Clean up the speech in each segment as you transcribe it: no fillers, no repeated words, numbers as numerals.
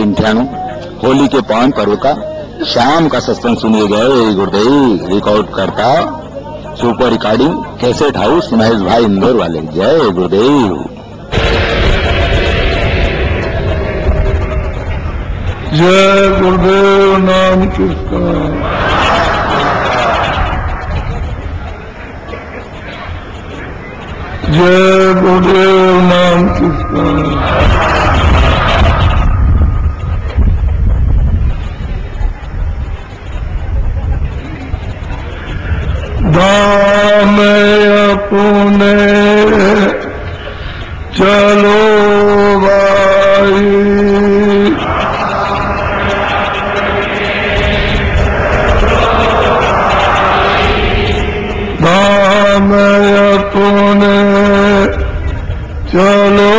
इंठाणु होली के पावन पर्व का शाम का सत्संग सुनिए गए। गुरुदेव रिकॉर्ड करता super recording cassette house Mahesh भाई इंदौर वाले। जय गुरुदेव। जय गुरुदेव नाम किसका। जय गुरुदेव नाम किसका। धाम अपने चलो भाई, धाम अपने चलो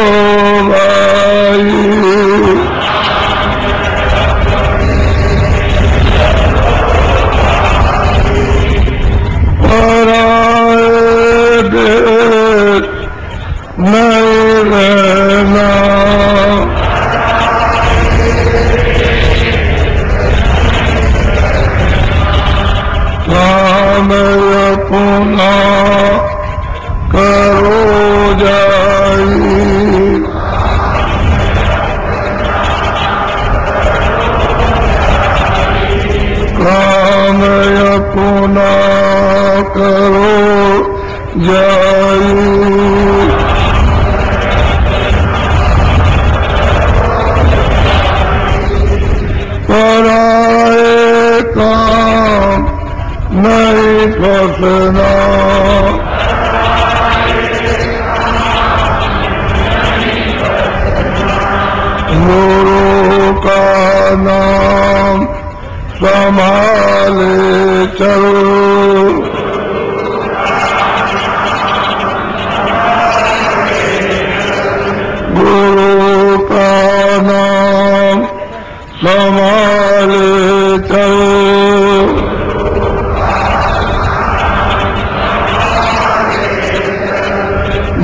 भाई, नहीं रहना, काम अपना करो जाई, काम अपना करो जाई, पराए काम नहीं फंसना, गुरु का नाम संभाले चलो, गुरु का नाम संभाले चलो,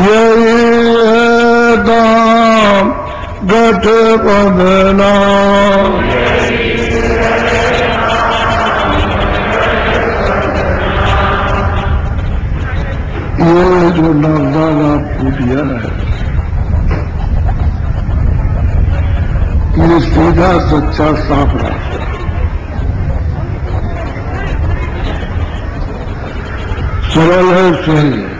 यही है दाम गठ बंधना, ये जो नवदान आपको दिया है ये सीधा सच्चा साफ रास्ता, सरल है, सही है,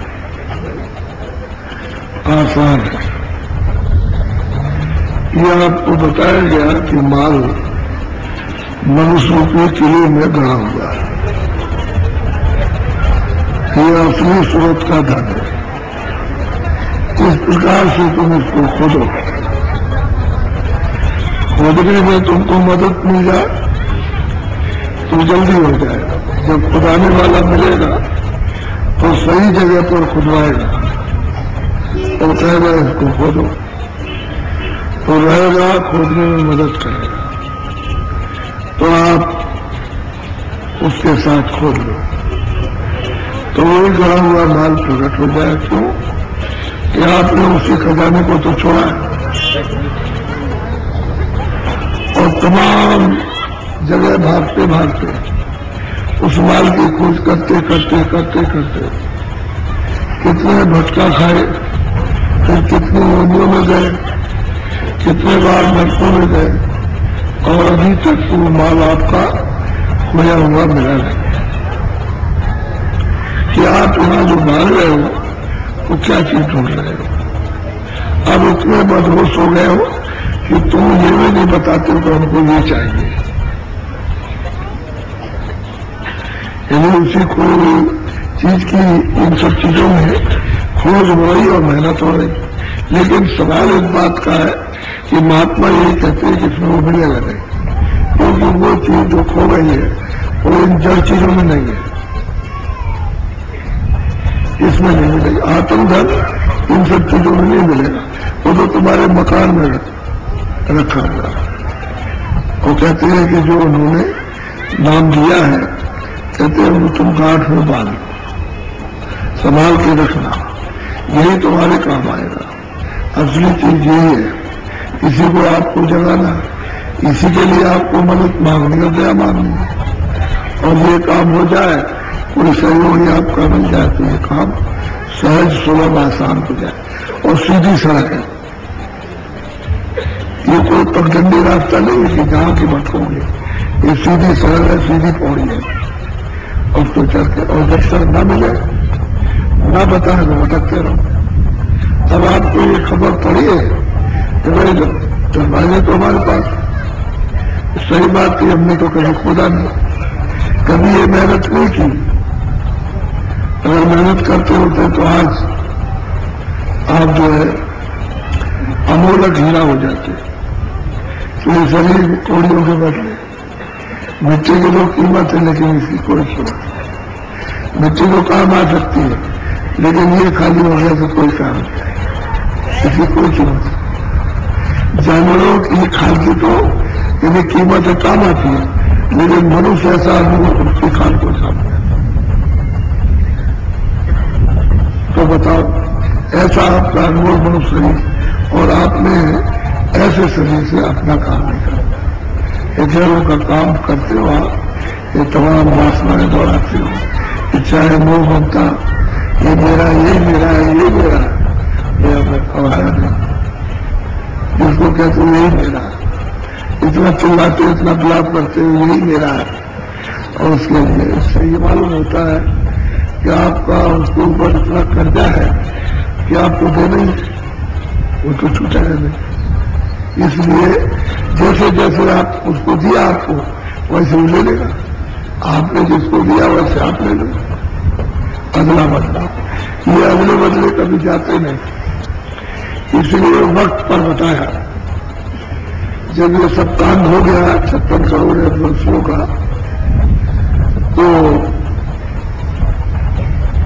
आसान है। यह आपको बताया गया कि माल मनुष्य के किले में गड़ा हुआ है, यह असली सूरत का धन है। इस प्रकार से तुम इसको खोदो, खोदने में तुमको मदद मिल जाए तो जल्दी हो जाएगा। जब खुदाने वाला मिलेगा तो सही जगह पर खुदवाएगा और कहेगा इसको खोदो, तो रहेगा, खोदने में मदद करेगा, तो आप उसके साथ खोद लो तो वही गड़ा हुआ माल प्रकट हो जाए। क्यों कि आपने उसी खजाने को तो छोड़ा है और तमाम जगह भागते भागते उस माल की खोज करते करते करते करते कितने भटका खाए, फिर कितने नदियों में गए, कितने बार नरकों में गए और अभी तक वो माल आपका खोया हुआ मिला नहीं। कि आप यहाँ जो भाग रहे हो वो क्या चीज ढूंढ रहे हो। अब उतने बदहोश हो गए हो कि तुम ये भी नहीं बताते हो तो हमको ये चाहिए। यानी उसी कोई चीज की इन सब चीजों में खोज हो रही और मेहनत हो रही, लेकिन सवाल इस बात का है कि महात्मा यही कहते हैं कि इसमें वो मिलेगा नहीं, क्योंकि वो चीज जो खो गई है वो इन जड़ चीजों में नहीं है, इसमें नहीं मिलेगी। आत्मधन इन सब चीजों में नहीं मिलेगा, वो तो तुम्हारे मकान में रखा हुआ। वो कहते हैं कि जो उन्होंने नाम दिया है, कहते हैं वो तुम गांठ में बांध संभाल के रखना, यही तुम्हारे काम आएगा। असली चीज यही है, किसी को आपको जगाना, इसी के लिए आपको मदद मांगनी है, दया मांगनी है। और ये काम हो जाए, कोई सहयोग आपका मिल जाए तो ये काम सहज सुलभ आसान हो जाए। और सीधी सड़क है, ये कोई पगडंडी रास्ता नहीं है कि जहां की भटकोगे, ये सीधी सड़क है, सीधी पौड़ी है। और तो चल के, और जब सड़क न मिले, न बताए तो भटकते रहो। अब आपको ये खबर पड़ी है कि भाई दरवाजे तो हमारे पास, सही बात थी, हमने तो कभी खोदा नहीं, कभी ये मेहनत नहीं की। अगर मेहनत करते होते तो आज आप जो है अमोलक हीरा हो जाते। तो ये सभी कौड़ियों के बदले मिट्टी की तो कीमत है, लेकिन इसकी कोई कीमत नहीं। मिट्टी तो काम आ सकती है, लेकिन ये खाली हो गया तो कोई काम नहीं है, इसकी कोई कीमत नहीं। जानवरों की खाल की तो यदि कीमत है काम आती है, लेकिन मनुष्य ऐसा आदमी उसकी खाल को काम है। तो बताओ, ऐसा आपका अनमोल मनुष्य शरीर, और आपने ऐसे शरीर से अपना काम नहीं करता। घरों का काम करते हो आप, ये तमाम वासनाएं दौड़ाते हो, कि चाहे मोह ममता, ये मेरा, ये मेरा है, ये मेरा, ये हमें खवाया नहीं, जिसको कहते हो यही मेरा, इतना चिल्लाते, इतना बिलाप करते हो यही मेरा है। और उसके लिए इससे ये मालूम होता है कि आपका उसके ऊपर इतना कर्जा है कि आपको देना ही, वो तो छूटेगा नहीं। इसलिए जैसे जैसे आप उसको दिया, आपको वैसे वो ले लेगा। आपने जिसको दिया वैसे आप ले लो, अगला बदला। ये अगले बदले कभी जाते नहीं। इसलिए वक्त पर बताया, जब ये सब कांड हो गया 56 करोड़ वर्षों का, तो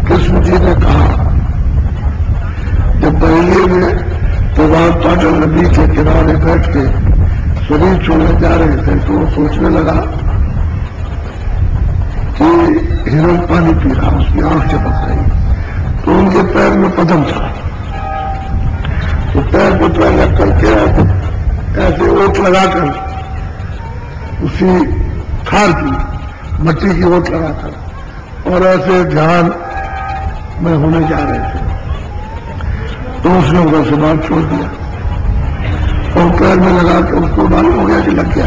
कृष्ण जी ने कहा, जब पहले में प्रभाव पाटल नदी के किनारे बैठ के शरीर छोड़ने जा रहे थे, तो वो सोचने लगा कि हिरण पानी पी रहा, उसकी आंख चमक रही। तो उनके पैर में पदम था, तो पैर को पैर रख करके ऐसे ओट लगाकर, उसी खार की मट्टी की ओट लगाकर, और ऐसे ध्यान में होने जा रहे थे। तो उसने उधर से बात छोड़ दिया और पैर में लगा के उसको मालूम हो गया कि लग गया।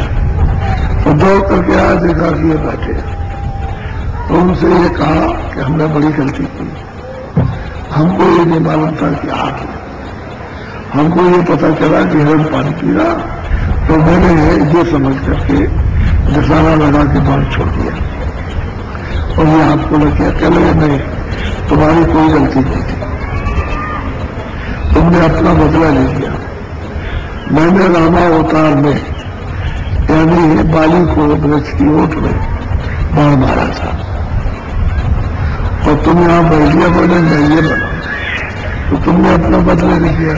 तो दौड़ करके आया, देखा कि ये बैठे। तो उनसे ये कहा कि हमने बड़ी गलती की, हमको ये नहीं मालूम था कि आग है, हमको ये पता चला कि हिरण पानी पी रहा, तो मैंने ये समझ करके निशाना लगा के बात छोड़ दिया। और ये आपको लग गया, चले नहीं, तुम्हारी कोई गलती नहीं थी, तुमने अपना बदला ले लिया। मैंने रामावतार में, यानी बाली को वृक्ष की ओट में बाण मारा था, और तुम यहां बैठिया बने नहीं बना, तो तुमने अपना बदला ले लिया।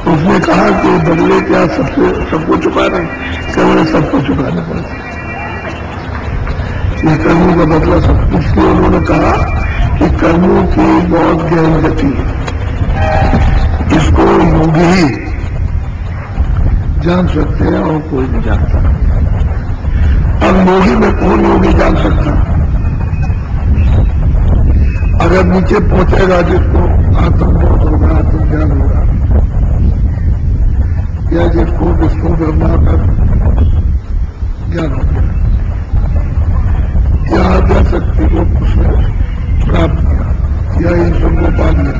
उसने कहा कि बदले क्या सबको चुकाना, केवल सबको चुकाना पड़ता, ये कर्मों का बदला सब। इसलिए उन्होंने कहा कि कर्मों की बहुत गहन गति है, इसको योगी ही जान सकते हैं और कोई नहीं जानता। अब योगी में कौन योगी जान सकता? अगर नीचे पहुंचेगा जिसको आत्मबोध होगा, आत्मज्ञान होगा, या जिसको विष्णु ब्रह्मा का ज्ञान हो गया, या आद्या शक्ति को उसने प्राप्त किया, या इन सबको पा लिया,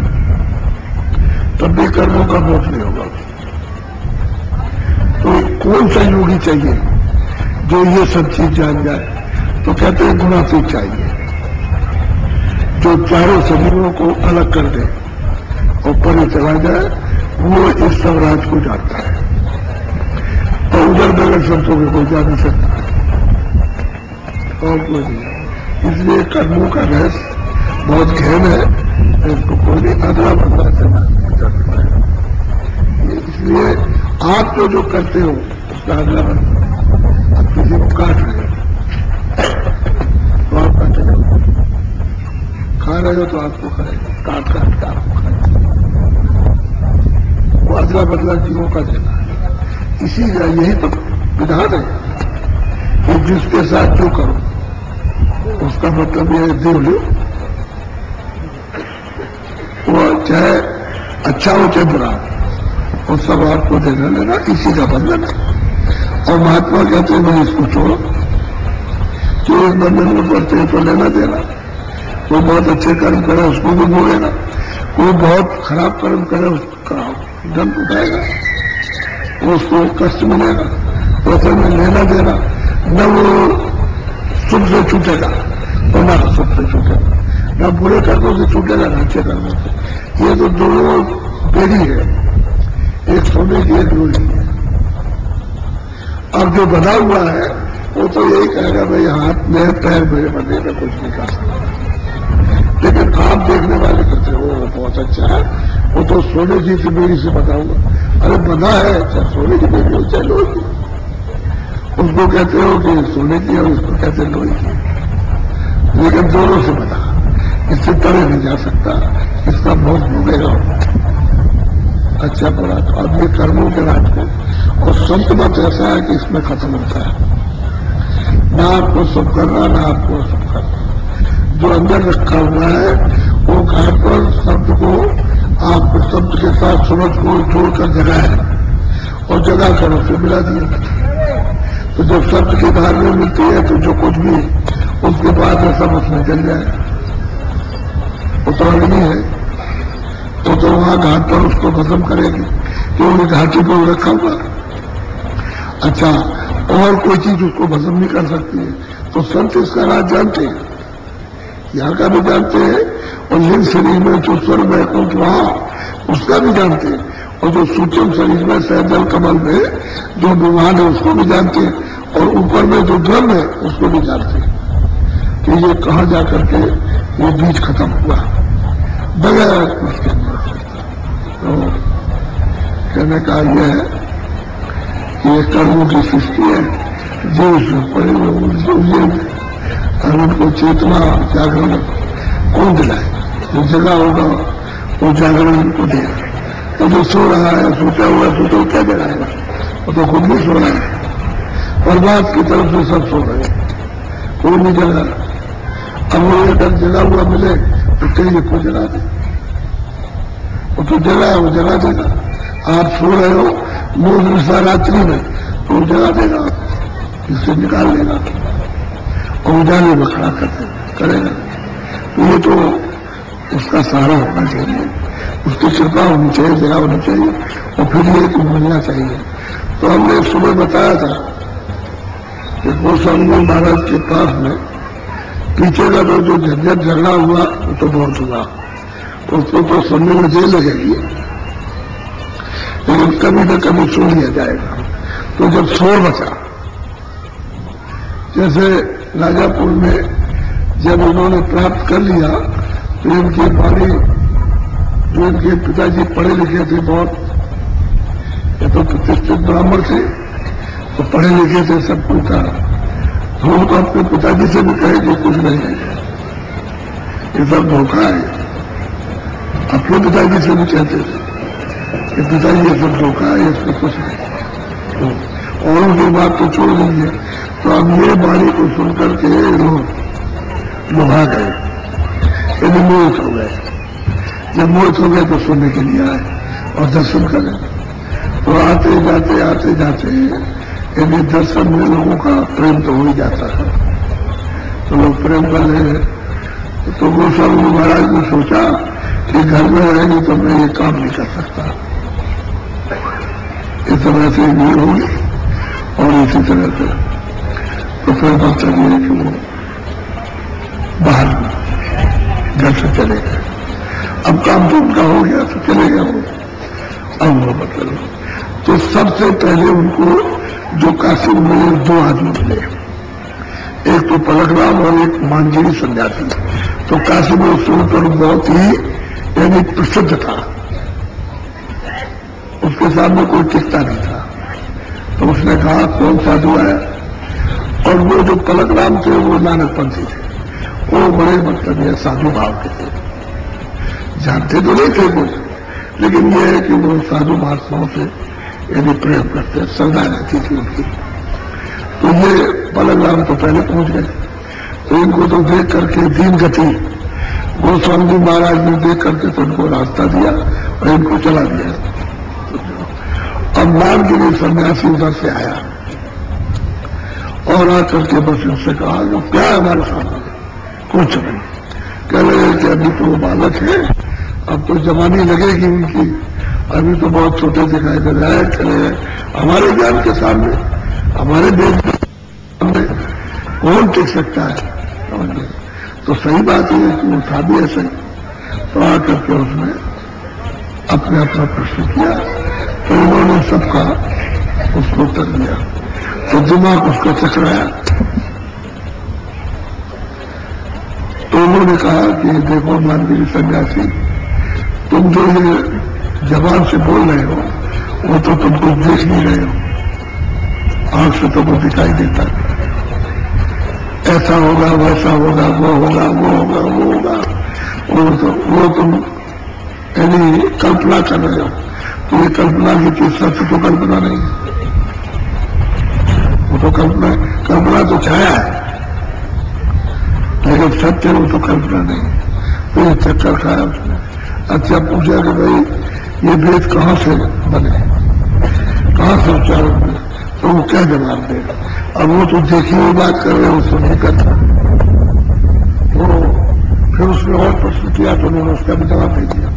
तब भी कर्मों का बोध नहीं होगा। तो कौन सा योगी चाहिए जो ये सब चीज जान जाए? तो कहते हैं गुणातीत चाहिए, जो चारों शरीरों को अलग कर दे और परे चला जाए, वो इस सब राज को जानता है। और उधर बगल शब्दों में कोई जा नहीं सकता और कोई नहीं। इसलिए कर्मों का रहस्य बहुत गहन है, इसको कोई नहीं अगला बदला चला सकता है। इसलिए आप जो करते हो उसका अगला बदला, आप किसी को काट रहे हो तो आप काटे जाओ, खा रहे हो तो आपको खाएगा, काट काट के आपको खाएगा। वो अगला बदला जीवों का देना है। इसी यही तो विधान है कि जिसके साथ जो करो उसका मतलब यह दे लो, वो चाहे अच्छा हो चाहे बुरा, वो सब आपको देना लेना इसी का बंधन है। और महात्मा कहते हैं भाई इसको छोड़ो, जो इस बंधन में पड़ते हैं तो लेना देना। कोई बहुत अच्छे कर्म करे उसको भी भोगेगा, कोई बहुत खराब कर्म करे उसका दंड उठाएगा, उसको कष्ट मिलेगा। तो असल में लेना देना, न वो सुख से छूटेगा और न सुख से छूटेगा, न बुरे कर्मों से छूटेगा न अच्छे कर्मों से। ये तो दोनों बेड़ी है, एक सोने की एक लोहे की है। अब जो बना हुआ है वो तो यही कहेगा भाई हाथ में पैर मेरे बने में कुछ नहीं कर सकता, लेकिन आप देखने वाले कहते हो वो बहुत अच्छा है, वो तो सोने की बेड़ी से बना हुआ। अरे बना है चाहे सोने की बेड़ी हो चाहे लोहे की, उसको कहते हो कि सोने की है, उसको कहते हैं लोहे की, लेकिन दोनों से बना, इससे तड़े नहीं जा सकता, इसका बहुत भोगेगा अच्छा बुरा। तो अब ये कर्मों के राज को, और संत मत ऐसा है कि इसमें खत्म होता है, ना आपको सुख करना ना आपको सुख करना। जो अंदर रखा हुआ है वो घाट पर शब्द को, आपको शब्द के साथ सूरज को जोड़कर जगाए और जगा कर उसे मिला दिया। तो जब शब्द की धार में मिलती है तो जो कुछ भी उसके बाद है सब उसमें चल जाए। वो तो अग्नि है, तो वहां घाट पर उसको खत्म करेगी, क्योंकि घाटी को रखा हुआ। अच्छा, और कोई चीज उसको भस्म नहीं कर सकती है। तो संत इसका राज जानते हैं, यहाँ का भी जानते हैं, और लिंग शरीर में जो स्वर वैकुंठ वहां उसका भी जानते हैं, और जो सूक्ष्म शरीर में सहजल कमल में जो विमान है उसको भी जानते हैं, और ऊपर में जो ध्रुव है उसको भी जानते हैं कि ये कहाँ जाकर के ये बीज खत्म हुआ बगैर उसके अंदर। तो कहने का यह है कि ये कर्मों की सृष्टि है, जो उसमें पड़े हुए और उनको चेतना जागरण कौन दिलाए? जो जगा होगा वो जागरण उनको देगा। तो जो सो रहा है सोचा हुआ सोचो क्या जगाएगा? वो तो खुद भी सो रहा है, परमात्मा की तरफ से सब सो रहे हैं, कोई नहीं जगा। अब वो अगर जगा हुआ मिले तो कहीं को जगा दे, वो तो जगा है वो जगा देगा। आप सो रहे हो मूल निशा रात्रि में तो वो जगा देगा, इससे निकाल देगा और उजाले में खड़ा करेगा। तो ये तो उसका सहारा होना चाहिए, उसकी कृपा होनी चाहिए, जगह होनी चाहिए, और फिर ये तो मिलना चाहिए। तो हमने सुबह बताया था कि गोस्वामी महाराज के पास में पीछे का तो जो झंझट झगड़ा हुआ वो तो बहुत हुआ, उसको तो सुनने में जेल लगेगी, लेकिन कभी न कभी सुन लिया जाएगा। तो जब शोर बचा, जैसे राजापुर में जब उन्होंने प्राप्त कर लिया तो इनकी बाड़ी, जो इनके पिताजी पढ़े लिखे थे बहुत, ये तो प्रतिष्ठित ब्राह्मण थे, तो पढ़े लिखे थे सब कुछ था, तो वो तो अपने पिताजी से भी कहे कि कुछ नहीं है, ये सब धोखा है। अपने पिताजी से भी कहते थे कि पिताजी ये सब धोखा है, इसमें कुछ नहीं। तो औरों की बात तो छोड़ दीजिए। तो अब ये बाणी को सुनकर के लोग लुभा गए, यदि मोहित हो गए। जब मोहित हो गए तो सुनने के लिए आए और दर्शन करें। तो आते जाते यदि दर्शन में लोगों का प्रेम तो हो ही जाता है, तो लोग प्रेम कर रहे हैं। तो गोस्वामी महाराज ने सोचा कि घर में रहेंगे तो मैं ये काम नहीं कर सकता, इस तरह से भीड़ होगी और इसी तरह से। तो फिर बात चलिए कि वो बाहर घर से चले गए। अब काम तो उनका हो गया तो चले गए वो, अब वो मतलब। तो सबसे पहले उनको जो काशी में मिले दो आदमी मिले, एक तो पलकराम और एक मानगिरी सन्यासी। तो काशी में उस पर बहुत ही यानी प्रसिद्ध था, उसके सामने कोई टिकता नहीं था। तो उसने कहा कौन साधु है? और वो जो पलकराम थे वो नानकपंथी थे, वो बड़े मतलब ये साधु भाव के थे, जानते तो नहीं थे कुछ, लेकिन ये है कि वो साधु महात्माओं से यदि प्रेम करते, श्रद्धा रहती थी उनकी। पलग्राम तो पहले पहुंच गए। तो इनको तो देख करके दीन गति गोस्वामी महाराज ने देख करके तो उनको रास्ता दिया और इनको चला दिया। अब नामगिरी सन्यासी उधर से आया और आकर के बस इनसे कहा जो क्या है हमारे सामने, कुछ नहीं। कह रहे कि अभी तो वो बालक है, अब तो जवानी लगेगी उनकी, अभी तो बहुत छोटे दिखाई दे रहा है। कह रहे हमारे ज्ञान के सामने, हमारे देश के सामने कौन टिक सकता है। तो सही बात है कि वो था भी ऐसे। तो आकर के उसने अपने अपना प्रश्न किया, तो उन्होंने सबका उसको उत्तर दिया। तो दिमाग उसका चकराया। तो उन्होंने कहा कि देखो नामगिरी सन्यासी, तुम जो ये जबान से बोल रहे हो वो तो तुम कुछ देख नहीं रहे हो, आंख से तो कुछ दिखाई देता है। ऐसा होगा, वैसा होगा, वो होगा, वो होगा, वो होगा, वो तुम यानी कल्पना कर रहे हो। तो ये कल्पना की चीज सत्य तो कल्पना नहीं है, वो तो कल्पना तो छाया है, लेकिन सत्य वो तो कल्पना नहीं है। तो ये चक्कर खाया उसने। अच्छा पूछा कि भाई ये वेद कहाँ से बने, कहाँ से उच्चारण हुए, तो वो क्या जवाब देगा। अब वो तो देखी हुई बात कर रहे, उसको नहीं करता। तो फिर उसने और प्रश्न किया तो उन्होंने उसका भी जवाब दे दिया।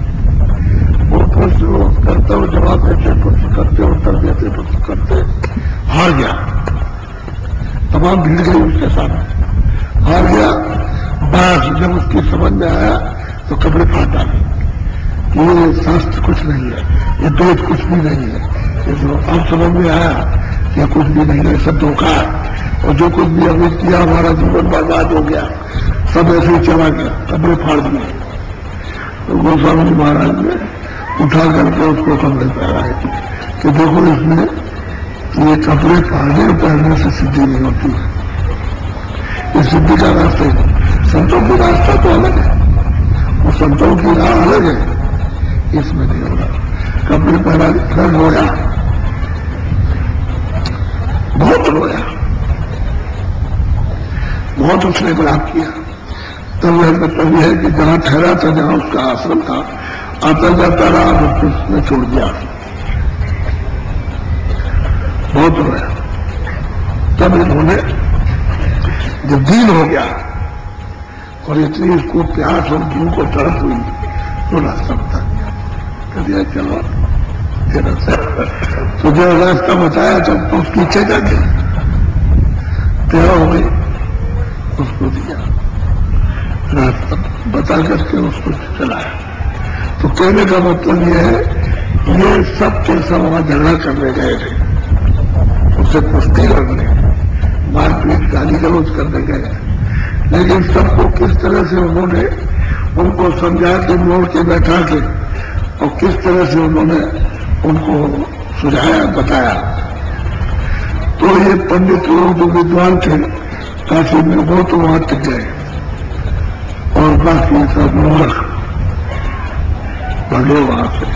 वो प्रश्न करते हुए जवाब देते, प्रश्न करते, उत्तर देते, प्रश्न करते, हार गया। तमाम भीड़ गई उसके सामने, हार गया। बस जब उसकी समझ में आया तो कपड़े फाड़ डाले। ये शास्त्र कुछ नहीं है, ये वेद कुछ भी नहीं है। ये तो अब समझ में आया कि कुछ भी नहीं है, सब धोखा है। और जो कुछ भी अभी किया हमारा जीवन बर्बाद हो गया, सब ऐसे ही चला गया, कपड़े फाड़ दिए। तो गोस्वामी जी महाराज ने उठा करके उसको कपड़े पहनाए कि देखो इसमें ये कपड़े फाड़ने और पहनने से सिद्धि नहीं होती है, ये सिद्धि का रास्ता ही। संतों की रास्ता तो अलग है, वो संतों की राह अलग है, इसमें नहीं होगा। कपड़े पहना कर रोया, बहुत रोया, बहुत उसने विलाप किया। तब वह मतलब यह है कि जहां ठहरा था, जहां उसका आश्रम था, आता जाता रहा और फिर उसने छोड़ दिया, बहुत रोया। तब इन्होंने जब दीन हो गया और इतनी इसको प्यास और भूख को तड़प हुई तो रास्ता बता दिया, कह दिया चलो ये रास्ता। तो जो रास्ता बताया तब तो उसकी इच्छा जाती तैयार हो गई, उसको दिया रास्ता बता करके उसको चलाया। तो कहने का मतलब ये है, ये सब कैसा वहां झगड़ा करने गए थे, उससे कुश्ती करने, मारपीट, गाली गलौज करने गए, लेकिन सबको किस तरह से उन्होंने उनको समझा के, मोड़ के बैठा के, और किस तरह से उन्होंने उनको सुझाया, बताया। तो ये पंडित लोग जो विद्वान थे काशी में, वो तो वहां टिक गए और बाकी सब मूर्ख भागे वहां से,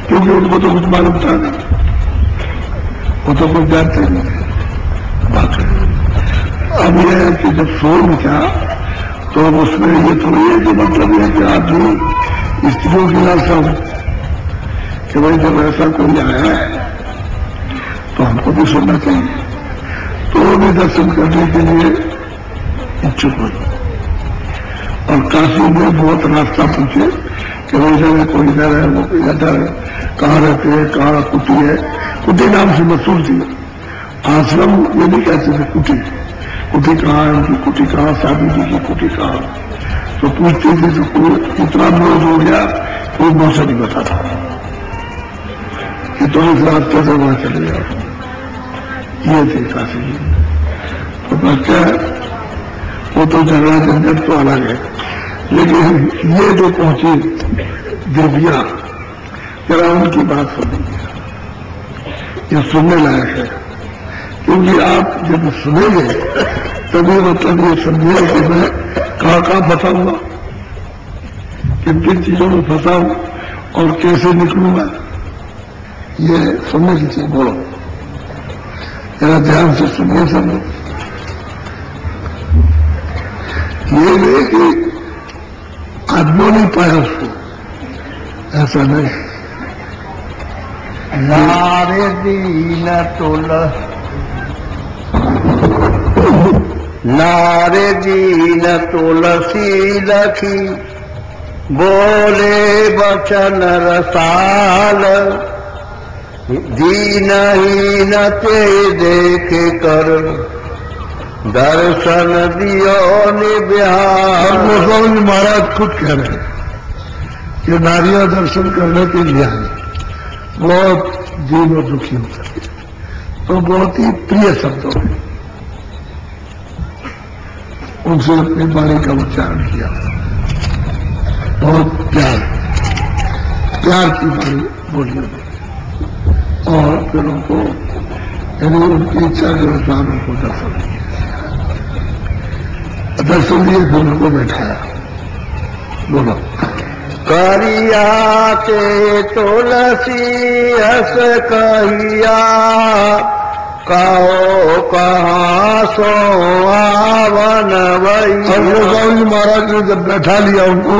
क्योंकि उनको तो कुछ मालूम था नहीं, वो तो कुछ जानते नहीं थे। बाकी अब यह है कि जब शोर मचा तो उसमें ये थोड़ी है कि मतलब यह कि आदमी स्त्रियों की लालसा हो कि भाई जब ऐसा कोई आया है तो हमको भी सुनना चाहिए। तो वो भी दर्शन करने के लिए इच्छुक हुई और काशी में बहुत रास्ता पूछे कि भाई इधर है, कोई इधर है, वो इधर है, कहाँ रहते हैं, कहाँ कुटी है। कुटी नाम से मशहूर थी, आश्रम ये नहीं कहते थे, कुटी। कुटी कहाँ है, उनकी कुटी कहाँ, शादी जी की कुटी कहाँ। तो पूछती थी तो कोई इतना विरोध हो गया, कोई मौसम नहीं बताता कि तो इस रास्ते से वहां चले जाओ। ये थी काशी जी। तो बस क्या है, वो तो झगड़ा झंझट तो अलग है, लेकिन ये जो पहुंची देवियां, जरा उनकी बात सुनिए, ये सुनने लायक है। क्योंकि आप जब सुनेंगे तभी मतलब ये समझेंगे कि मैं कहाँ फंसा हुआ, किन किन चीजों में फंसा हूं और कैसे निकलूंगा, ये सुनने की चीज। बोलो जरा ध्यान से सुनिए सब लोग। ये नहीं कि आदमी नहीं पाया उसको, ऐसा नहीं। नारे दीन तुलसी लखी बोले बचन रसाल, दीनहीन ते देख कर दर्शन दियो निब्याल। गोस्वामी महाराज खुद कह रहे हैं कि नारियां दर्शन करने के लिए आई, बहुत दीन और दुखी होता है, तो बहुत ही प्रिय शब्दों में उनसे अपनी वाणी का उच्चारण किया। बहुत प्यार की वाणी बोली और फिर उनको यानी उनकी इच्छा के अनुसार उनको दर्शन दिए। दर्शन दिए फिर उनको बैठाया। बोलो। करिया ते तुलसी हस कहिया, कहो कहाँ सो आवन वही। और गोस्वामी महाराज ने जब बैठा लिया उनको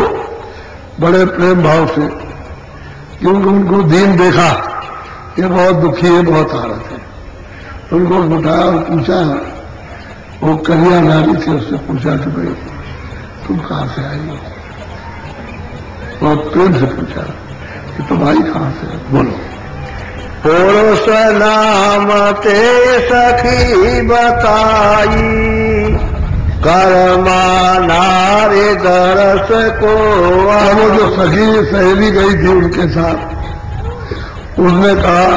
बड़े प्रेम भाव से, क्योंकि उनको दीन देखा ये बहुत दुखी है, बहुत हालत है, उनको उठाया और पूछा। वो करिया नारी थी, उससे पूछा कि भाई तुम कहाँ से आई हो? बहुत प्रेम से पूछा कि तुम आई कहाँ से? बोलो। पुरुष नाम ते सखी बताई, कर्मा नारे दरस को। वो जो सखी सहेली गई थी उनके साथ, उसने कहा,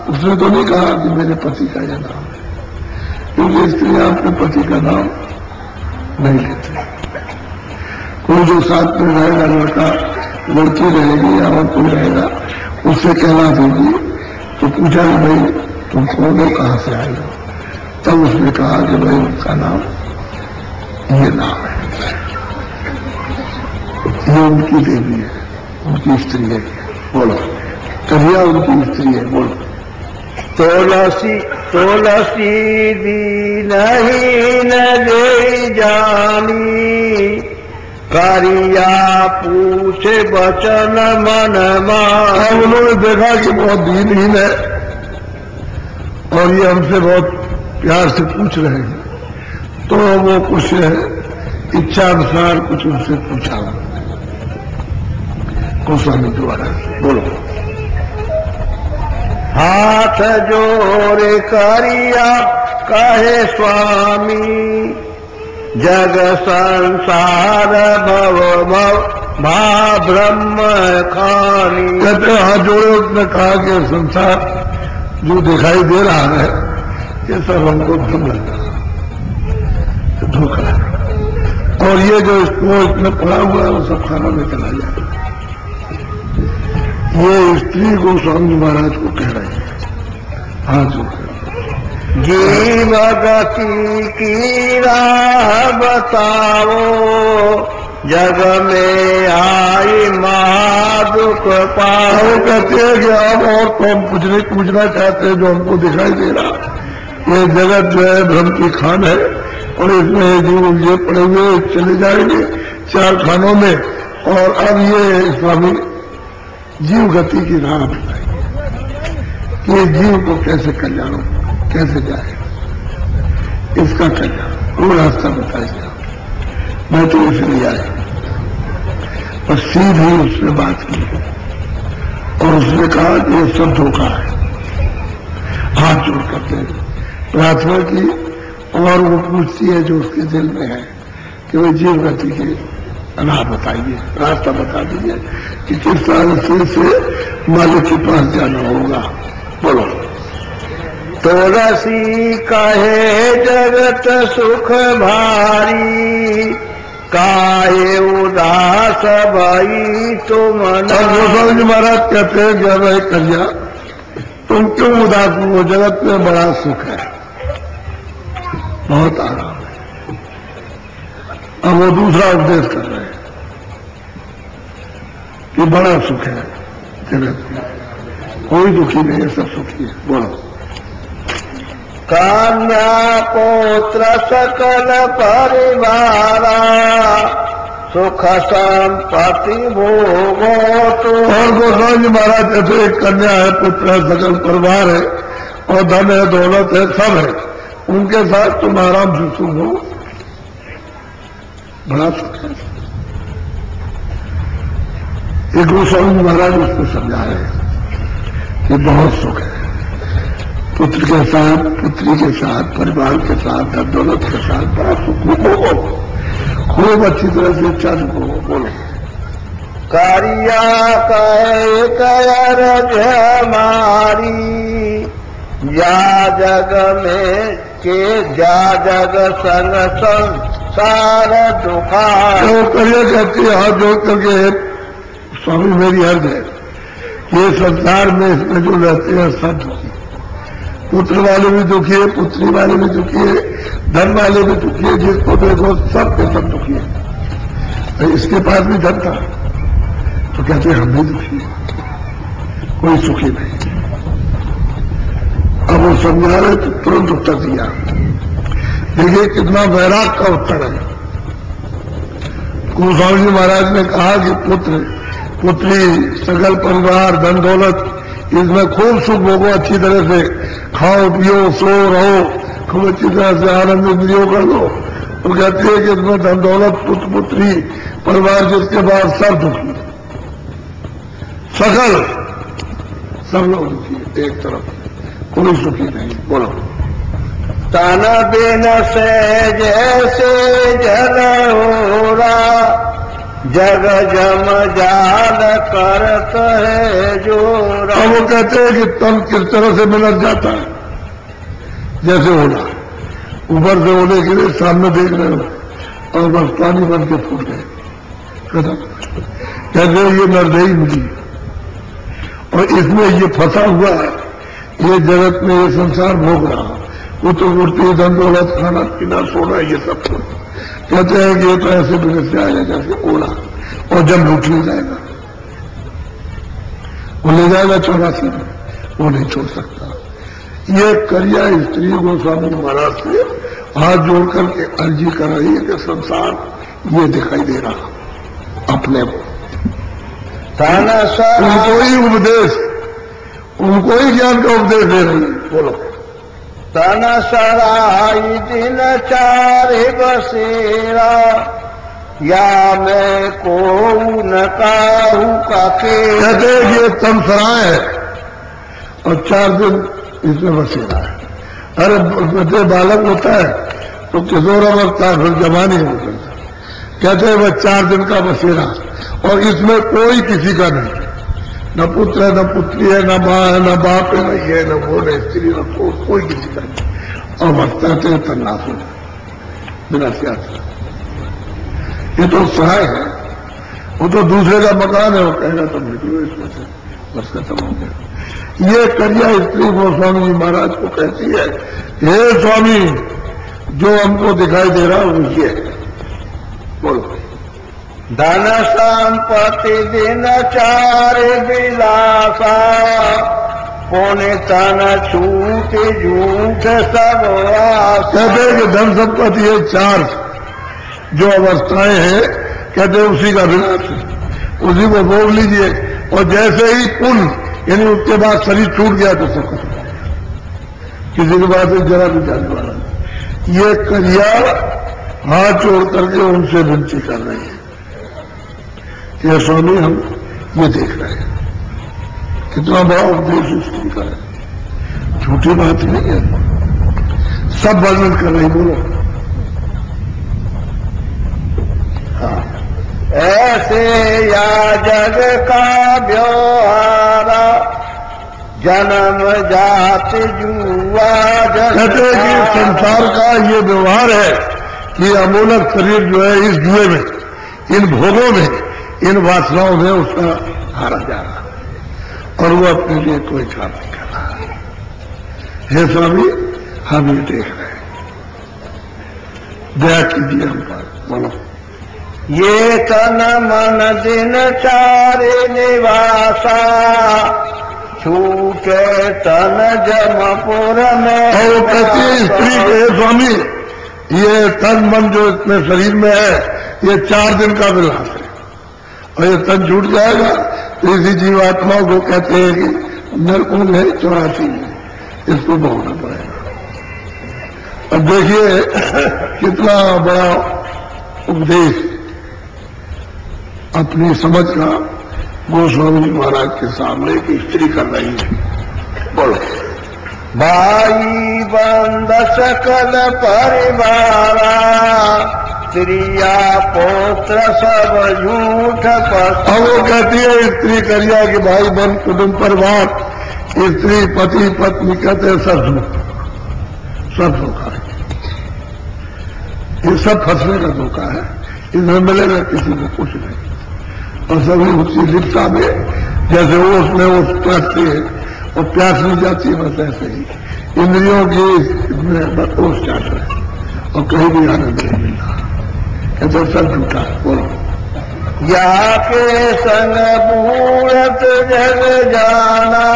उसने तो नहीं कहा कि मेरे पति का यह नाम है, क्योंकि स्त्रियां अपने पति का नाम नहीं लेती। कोई जो साथ में रहेगा, लड़का लड़की रहेगी या और कोई रहेगा, उससे कहना देगी। तो पूछा कि भाई तुम कौन हो, कहाँ से आई हो? तब उसने कहा कि भाई उनका नाम ये नाम है, ये उनकी देवी है, उनकी स्त्री है। बोलो। करिया उनकी स्त्री है। बोलो। तुलसी दीनहीन ले जानी, करिया पूछे बचन मन मान। उन्होंने देखा कि बहुत दीनहीन है और ये हमसे बहुत प्यार से पूछ रहे हैं, तो वो कुछ इच्छा अनुसार कुछ उनसे पूछा गोस्वामी द्वारा। बोलो। हाथ जोड़े करिया कहे स्वामी, जग संसार भव भा ब्रह्म खानी। कहते हाथ जोड़े, उसने कहा कि संसार जो दिखाई दे रहा है ये सब हमको भ्रम लग रहा है, धोखा है, और ये जो इसको इसमें पड़ा हुआ है वो सब खाना में चला जाए। ये स्त्री गोस्वामी महाराज को कह रहे हैं हाथ जोड़कर। जीव गति की राह बताओ, जग में आई महादुख पाओ। कहते हैं कि आप और कौन कुछ नहीं पूछना चाहते हैं, जो हमको दिखाई दे रहा है ये जगत जो है भ्रम की खान है, और इसमें जीव उलझे पड़े हुए चले जाएंगे चार खानों में। और अब ये स्वामी जीव गति की राह बताएंगे कि ये जीव को कैसे कल्याण, कैसे जाए, इसका कल्याण वो रास्ता बताएगा। मैं तो इसलिए आया, और सीधी उसने बात की और उसने कहा कि ये सब धोखा है। हाथ जोड़ करते प्रार्थना की, और वो पूछती है जो उसके दिल में है कि वो जीव गति की राह बताइए, रास्ता बता दीजिए कि किस तरह से मालिक के पास जाना होगा। बोलो। तुलसी कहे जगत सुख भारी, काहे उदास भई तुम। गोस्वामी महाराज कहते हैं जब है कन्या तुम क्यों उदास हो, जगत में बड़ा सुख है, बहुत आराम है। अब वो दूसरा उपदेश कर रहे हैं कि बड़ा सुख है जगत में, कोई दुखी नहीं है, सब सुखी है। बोलो। कन्या पुत्र सकल परिवारा सुख संपत्ति भोगो तो। और गोस्वामी जी महाराज जैसे एक कन्या है, पुत्र है, सकल परिवार है और धन है, दौलत है, सब है, उनके साथ तुम आराम से सुख हो, बड़ा सुख है। एक गोस्वामी महाराज उसको समझा रहे कि बहुत सुख है, पुत्र के साथ, पुत्री के साथ, परिवार के साथ, धन दौलत के साथ बड़ा सुख हो, खूब अच्छी तरह से अच्छा सुख हो। बोलो कारिया कहे कर हमारी जा जग में के जा जग संग संसार दुखा। तो करिए कहती है हाथ जोड़ करके, स्वामी मेरी अर्ज है, ये संसार में इसमें जो रहते हैं सब दुखी, पुत्र वाले भी दुखी है, पुत्री वाले भी दुखी है, धन वाले भी दुखी है, जिसको देखो सब के सब दुखी है। तो इसके पास भी धन था तो कहते हम भी दुखी है, कोई सुखी नहीं। अब वो समझा रहे तो तुरंत उत्तर दिया। देखिए कितना वैराग का उत्तर है। गोस्वामी जी महाराज ने कहा कि पुत्र, पुत्री, सकल परिवार, धन दौलत, इसमें खूब सुख भोगो, अच्छी तरह से खाओ पियो, सो रहो, खूब अच्छी तरह से आनंद इंद्रियों कर लो। तो कहते हैं कि इसमें धन दौलत, पुत्र पुत्री, परिवार, जिसके बाद सब दुखी, सकल सब लोग दुखी, एक तरफ कोई सुखी नहीं। बोलो तन बिन से जैसे जल हो रहा, जग जम जाल करत है जो। अब वो कहते हैं कि तन किस तरह से मिलत जाता है, जैसे ओला, ऊपर से ओले गिरे, सामने देख रहे हो और बस पानी बन के फूट गए, खत्म। कहते ये नरदेही मिली और इसमें ये फंसा हुआ है, ये जगत में ये संसार भोग रहा, पुत्र मूर्ति, धन दौलत, खाना पीना, सोना, ये सब कहते हैं कि ये तो ऐसे बिगड़ जाएगा जैसे ओला, और जब लूट ले जाएगा, वो ले जाएगा 84 में, वो नहीं छोड़ सकता। ये करिया स्त्री गोस्वामी महाराज से हाथ जोड़ करके अर्जी कर रही है कि संसार ये दिखाई दे रहा अपने को, उनको ही उपदेश, उनको ही ज्ञान का उपदेश दे रही है। बोलो तन सराई दिन चारे बसेरा, या मैं को न काहू का के। कहते हैं ये तन सराय है और 4 दिन इसमें बसेरा है। अरे बच्चे बालक होता है तो किशोर अवस्था, फिर जवानी होता है, कहते हैं वह 4 दिन का बसेरा, और इसमें कोई किसी का नहीं, न पुत्र है, न पुत्री है, न माँ है, न बाप है, न ये, न वो, न स्त्री, न कोई किसी का नहीं, और बसते हैं तन्नास हो बिना सियासत। ये तो सहाय है, वो तो दूसरे का मकान है, वो कहेगा तुम निकलो इसमें से, बस खत्म हो गया। ये कन्या स्त्री गोस्वामी जी महाराज को कहती है, हे स्वामी जो हमको दिखाई दे रहा है वो ये है। बोलो धन संपत्ति दिन चार विलासा, पुण्य तन छूट झूठ सब आस। कहते हैं कि धन संपत्ति ये 4 जो अवस्थाएं हैं, कहते हैं उसी का विनाश है, उसी को भोग लीजिए, और जैसे ही पुण्य यानी उसके बाद शरीर छूट गया तो सब खत्म, किसी के बाद जरा भी जाने वाला नहीं। ये कन्या हाथ जोड़ करके उनसे विनती कर रही है, ये स्वामी हम ये देख रहे हैं, कितना बड़ा उपदेश स्त्री का है, झूठी बात नहीं है, सब वर्णन कर रही। बोलो हाँ, ऐसे या जग का व्यवहारा, जन्म जात जुआ जग। कहते हैं कि संसार का ये व्यवहार है कि अमूलक शरीर जो है इस जुए में, इन भोगों में, इन वासनाओं में उसका हारा जा रहा है, और वो अपने लिए कोई काम नहीं कर रहा है। हे स्वामी हम ये देख रहे हैं, दया कीजिए हम पर। बोलो ये तन मन दिन चारे निवासा, छूटे तन जमपुर में। और वो कहती है स्त्री के स्वामी ये तन मन जो इतने शरीर में है ये 4 दिन का विलास है और ये तन छूट जाएगा तो इसी जीवात्मा को कहते हैं कि नरकुंड है 84 में, इसको भोगना पड़ेगा। अब देखिए कितना बड़ा उपदेश अपनी समझ का गोस्वामी जी महाराज के सामने की स्त्री कर रही है। बोलो। भाई बंद सकल परिवारा, स्त्रिया पुत्र सब झूठ पस। अब वो कहती है स्त्री करिया कि भाई बंद कुटुंब परिवार, स्त्री पति पत्नी कहते हैं सब झूठ, सब धोखा है, ये सब फंसने का धोखा है, इसमें मिलेगा किसी को कुछ नहीं। और सभी उसी लिप्सा में जैसे ओस में ओस प्यासती है और प्यास नहीं जाती है, बस ऐसे ही इंद्रियों की ओस चाट है और कहीं भी आनंद नहीं मिलता। कहते सब झूठा है। बोलो। या के संग बूढ़त जग जाना,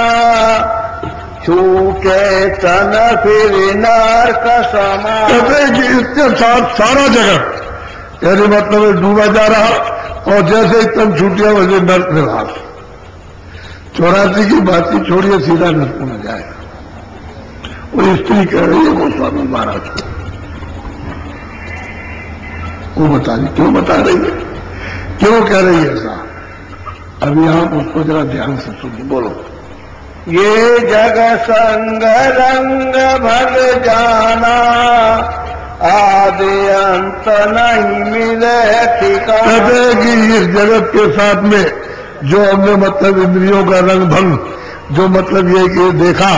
छूटे तन फिर नरक समा। कहते हैं कि इसके साथ सारा जगत यानी मतलब डूबा जा रहा और जैसे ही तन छूटिया वैसे नर्क निवास। 84 की बात ही छोड़िए, सीधा नर्क में जाएगा। वो स्त्री कह रही है गोस्वामी महाराज को, वो बता रही, क्यों बता रही है, क्यों कह रही है ऐसा, अभी आप उसको जरा ध्यान से सुनिए। बोलो। ये जग संग रंग भग जाना, आदि अंत नहीं मिले ठिकाना। कहते हैं कि इस जगत के साथ में जो हमने मतलब इंद्रियों का रंग भंग, जो मतलब ये कि देखा,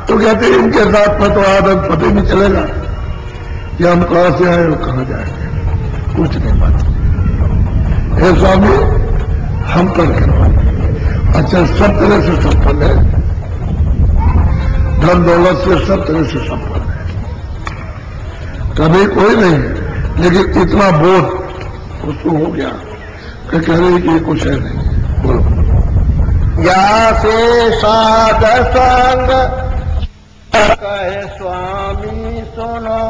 तो कहते हैं इनके साथ में तो आदत पता ही नहीं चलेगा कि हम कहां से आए और कहां जाएंगे, कुछ नहीं बात। हे स्वामी हम कर अच्छा सब तरह से संपन्न है, धन दौलत से सब तरह से संपन्न है, कभी कोई नहीं है, लेकिन इतना बोध उसको हो गया कि कह रही कि कुछ है नहीं। बोलो। या से साध संग कहे स्वामी सुनो,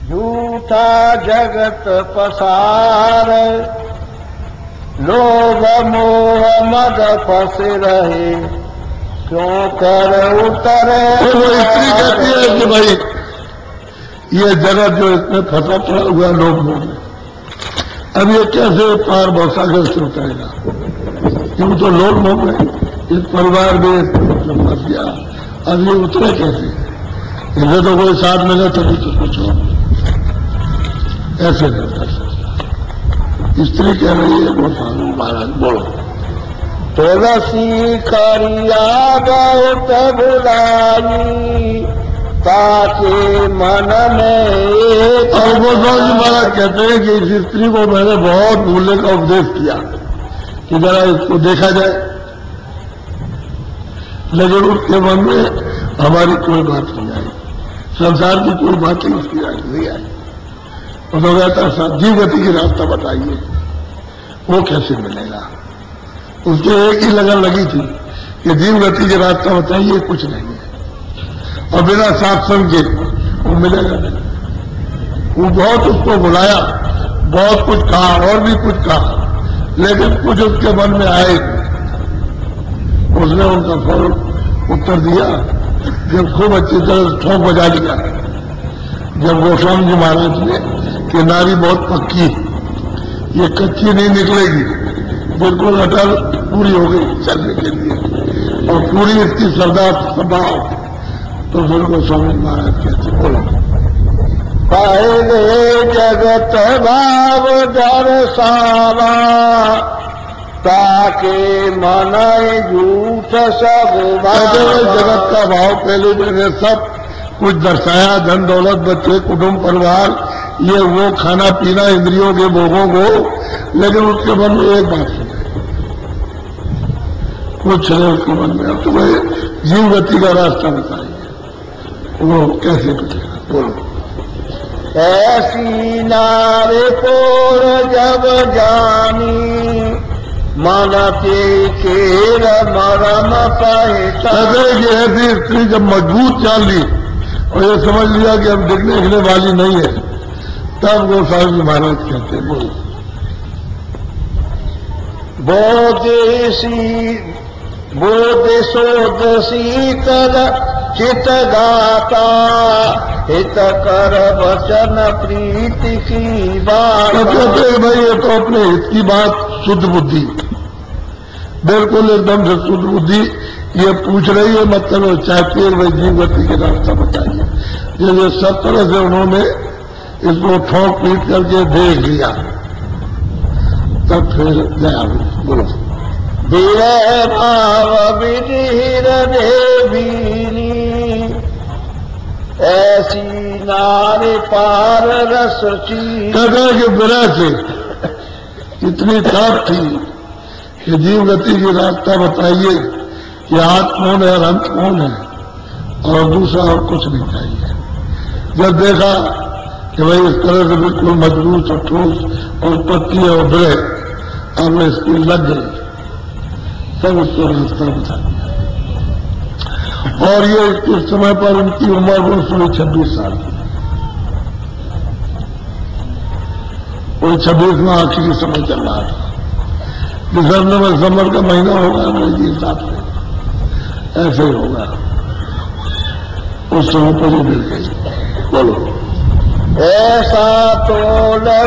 झूठा जगत पसार, लोभ मोह मद फंस रहे, क्यों कर उतरे। तो वो स्त्री कहती है कि भाई ये जगत जो इसमें फंसा पड़ा हुआ लोग मोह में, अब ये कैसे पार भवसागर से उतरेगा, क्यों तो लोग मोह में इस परिवार में फंस गया, अब ये उतरे कैसे, इसे तो कोई साथ मिले तभी तो कुछ हो, ऐसे नहीं कर सकता। स्त्री कह रही है गोस्वामी महाराज। बोलो। तुलसी करिया बहुत बुलाई, ताके मन में एक। और गोस्वामी महाराज कहते हैं कि इस स्त्री को मैंने बहुत मूल्य का उपदेश किया कि जरा इसको देखा जाए, लेकिन उसके मन में हमारी कोई बात नहीं आई, संसार की कोई बात ही उसकी नहीं आई। और तो कहता साहब जीव गति की रास्ता बताइए, वो कैसे मिलेगा। उसके एक ही लगन लगी थी कि जीव गति की रास्ता बताइए, कुछ नहीं है, और बिना सत्संग के वो मिलेगा नहीं। वो बहुत उसको बुलाया, बहुत कुछ कहा और भी कुछ कहा, लेकिन कुछ उसके मन में आए। उसने उनका फौरन उत्तर दिया, जब खूब अच्छी तरह ठोक बजा दिया, जब गोस्वामी जी महाराज ने कि नारी बहुत पक्की, ये कच्ची नहीं निकलेगी, बिल्कुल अटल पूरी हो गई चलने के लिए, और पूरी इसकी श्रद्धा स्वभाव, तो फिर गोस्वामी महाराज कहते बोलो। पहले जगत भाव दर्शावा, ताके मन झूठ सब। जगत का भाव पहले मैंने सब कुछ दर्शाया, धन दौलत बच्चे कुटुंब परिवार ये वो खाना पीना इंद्रियों के भोगों को, लेकिन उसके मन में एक बात सुने, कुछ नहीं उसके मन में। अब तुम्हें जीव गति का रास्ता बताइए, वो कैसे कटेगा। बोलो। ऐसी नारे पोर जब जानी, मानते केर मरम पहचान। कहते हैं कि ऐसी स्त्री जब मजबूत जान ली और ये समझ लिया कि अब दिखने वाली नहीं है, तब वो साहब महाराज कहते हैं बोलो। बोधे शोध शीतल चित गाता हित कर वचन प्रीति की बात। तो कहते हैं भाई ये तो अपने हित की बात, शुद्ध बुद्धि, बिल्कुल एकदम से शुद्ध बुद्धि ये पूछ रही है, मतलब चाहती है भाई जीव गति के रास्ता बताइए। जैसे सब तरह से उन्होंने इसको ठोक पीट करके देख लिया, तब फिर दया हुई। बोलो। धीरे भाव विधीर देवीनी ऐसी नारे पार रस ची। कहते हैं कि विरह से इतनी ताप थी कि जीव गति की रास्ता बताइए कि आत्मा कौन है और अंत कौन है, और दूसरा और कुछ नहीं चाहिए। जब देखा कि भाई इस तरह से बिल्कुल मजबूत और ठोस और पत्ती और विरह अब इसकी लग गई, तब उसको रास्ता बता दिया। और ये इस समय पर उनकी उम्र वो 26 साल की, वो 26वां आखिरी समय चल रहा था। दिसंबर का महीना होगा अंग्रेजी हिसाब से, ऐसे ही होगा। उस समय पर वो मिल गई। बोलो। ऐसा तो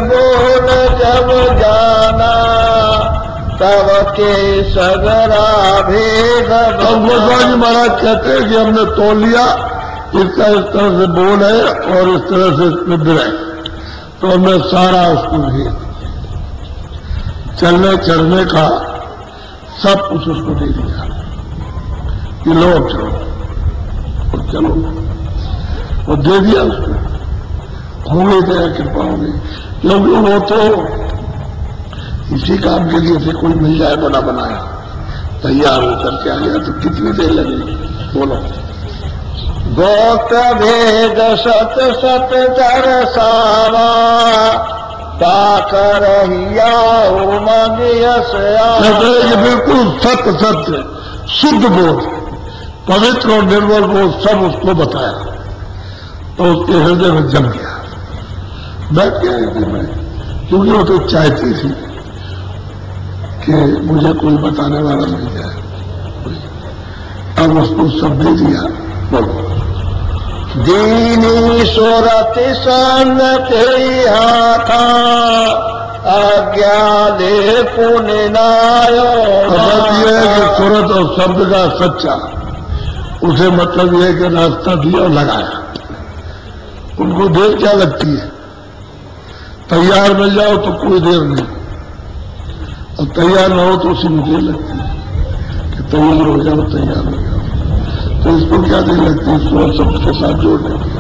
बोल जब जाना तब के सगरा भेद। अब गोस्वामी महाराज कहते हैं कि हमने तोल लिया, इसका इस तरह से बोल है और इस तरह से इसमें विरह, तो हमने सारा उसको भेद, चलने चढ़ने का सब कुछ उसको दे दिया कि लो चलो और चलो, और दे दिया उसको। होंगे दया कृपा होगी, क्योंकि वो तो इसी काम के लिए से कोई मिल जाए बना बनाया तैयार होकर के आ गया, तो कितनी देर लगेगी। बोलो। गोत भेद सत सत दरसावा ताकर ये बिल्कुल सत्य सत्य शुद्ध बोध, पवित्र और निर्मल बोध सब उसको बताया, तो उसके हृदय में जम गया, बैठ गया हृदय में। क्योंकि वो तो चाहती थी कि मुझे कोई बताने वाला मिल जाए, अब उसको सब दे दिया। बोलो। दीनी सुरत सन तेरी हाथा आज्ञा ले पुण्य नायो। बात यह है कि सूरत और शब्द का सच्चा, उसे मतलब यह है कि रास्ता दिया और लगाया। उनको देर क्या लगती है, तैयार मिल जाओ तो कोई देर नहीं, और तैयार न हो तो उसी में देर लगती है कि तैयार हो जाओ तैयार हो जाओ। तो इसको क्या देर लगती है, सूरत शब्द के साथ जोड़ने की।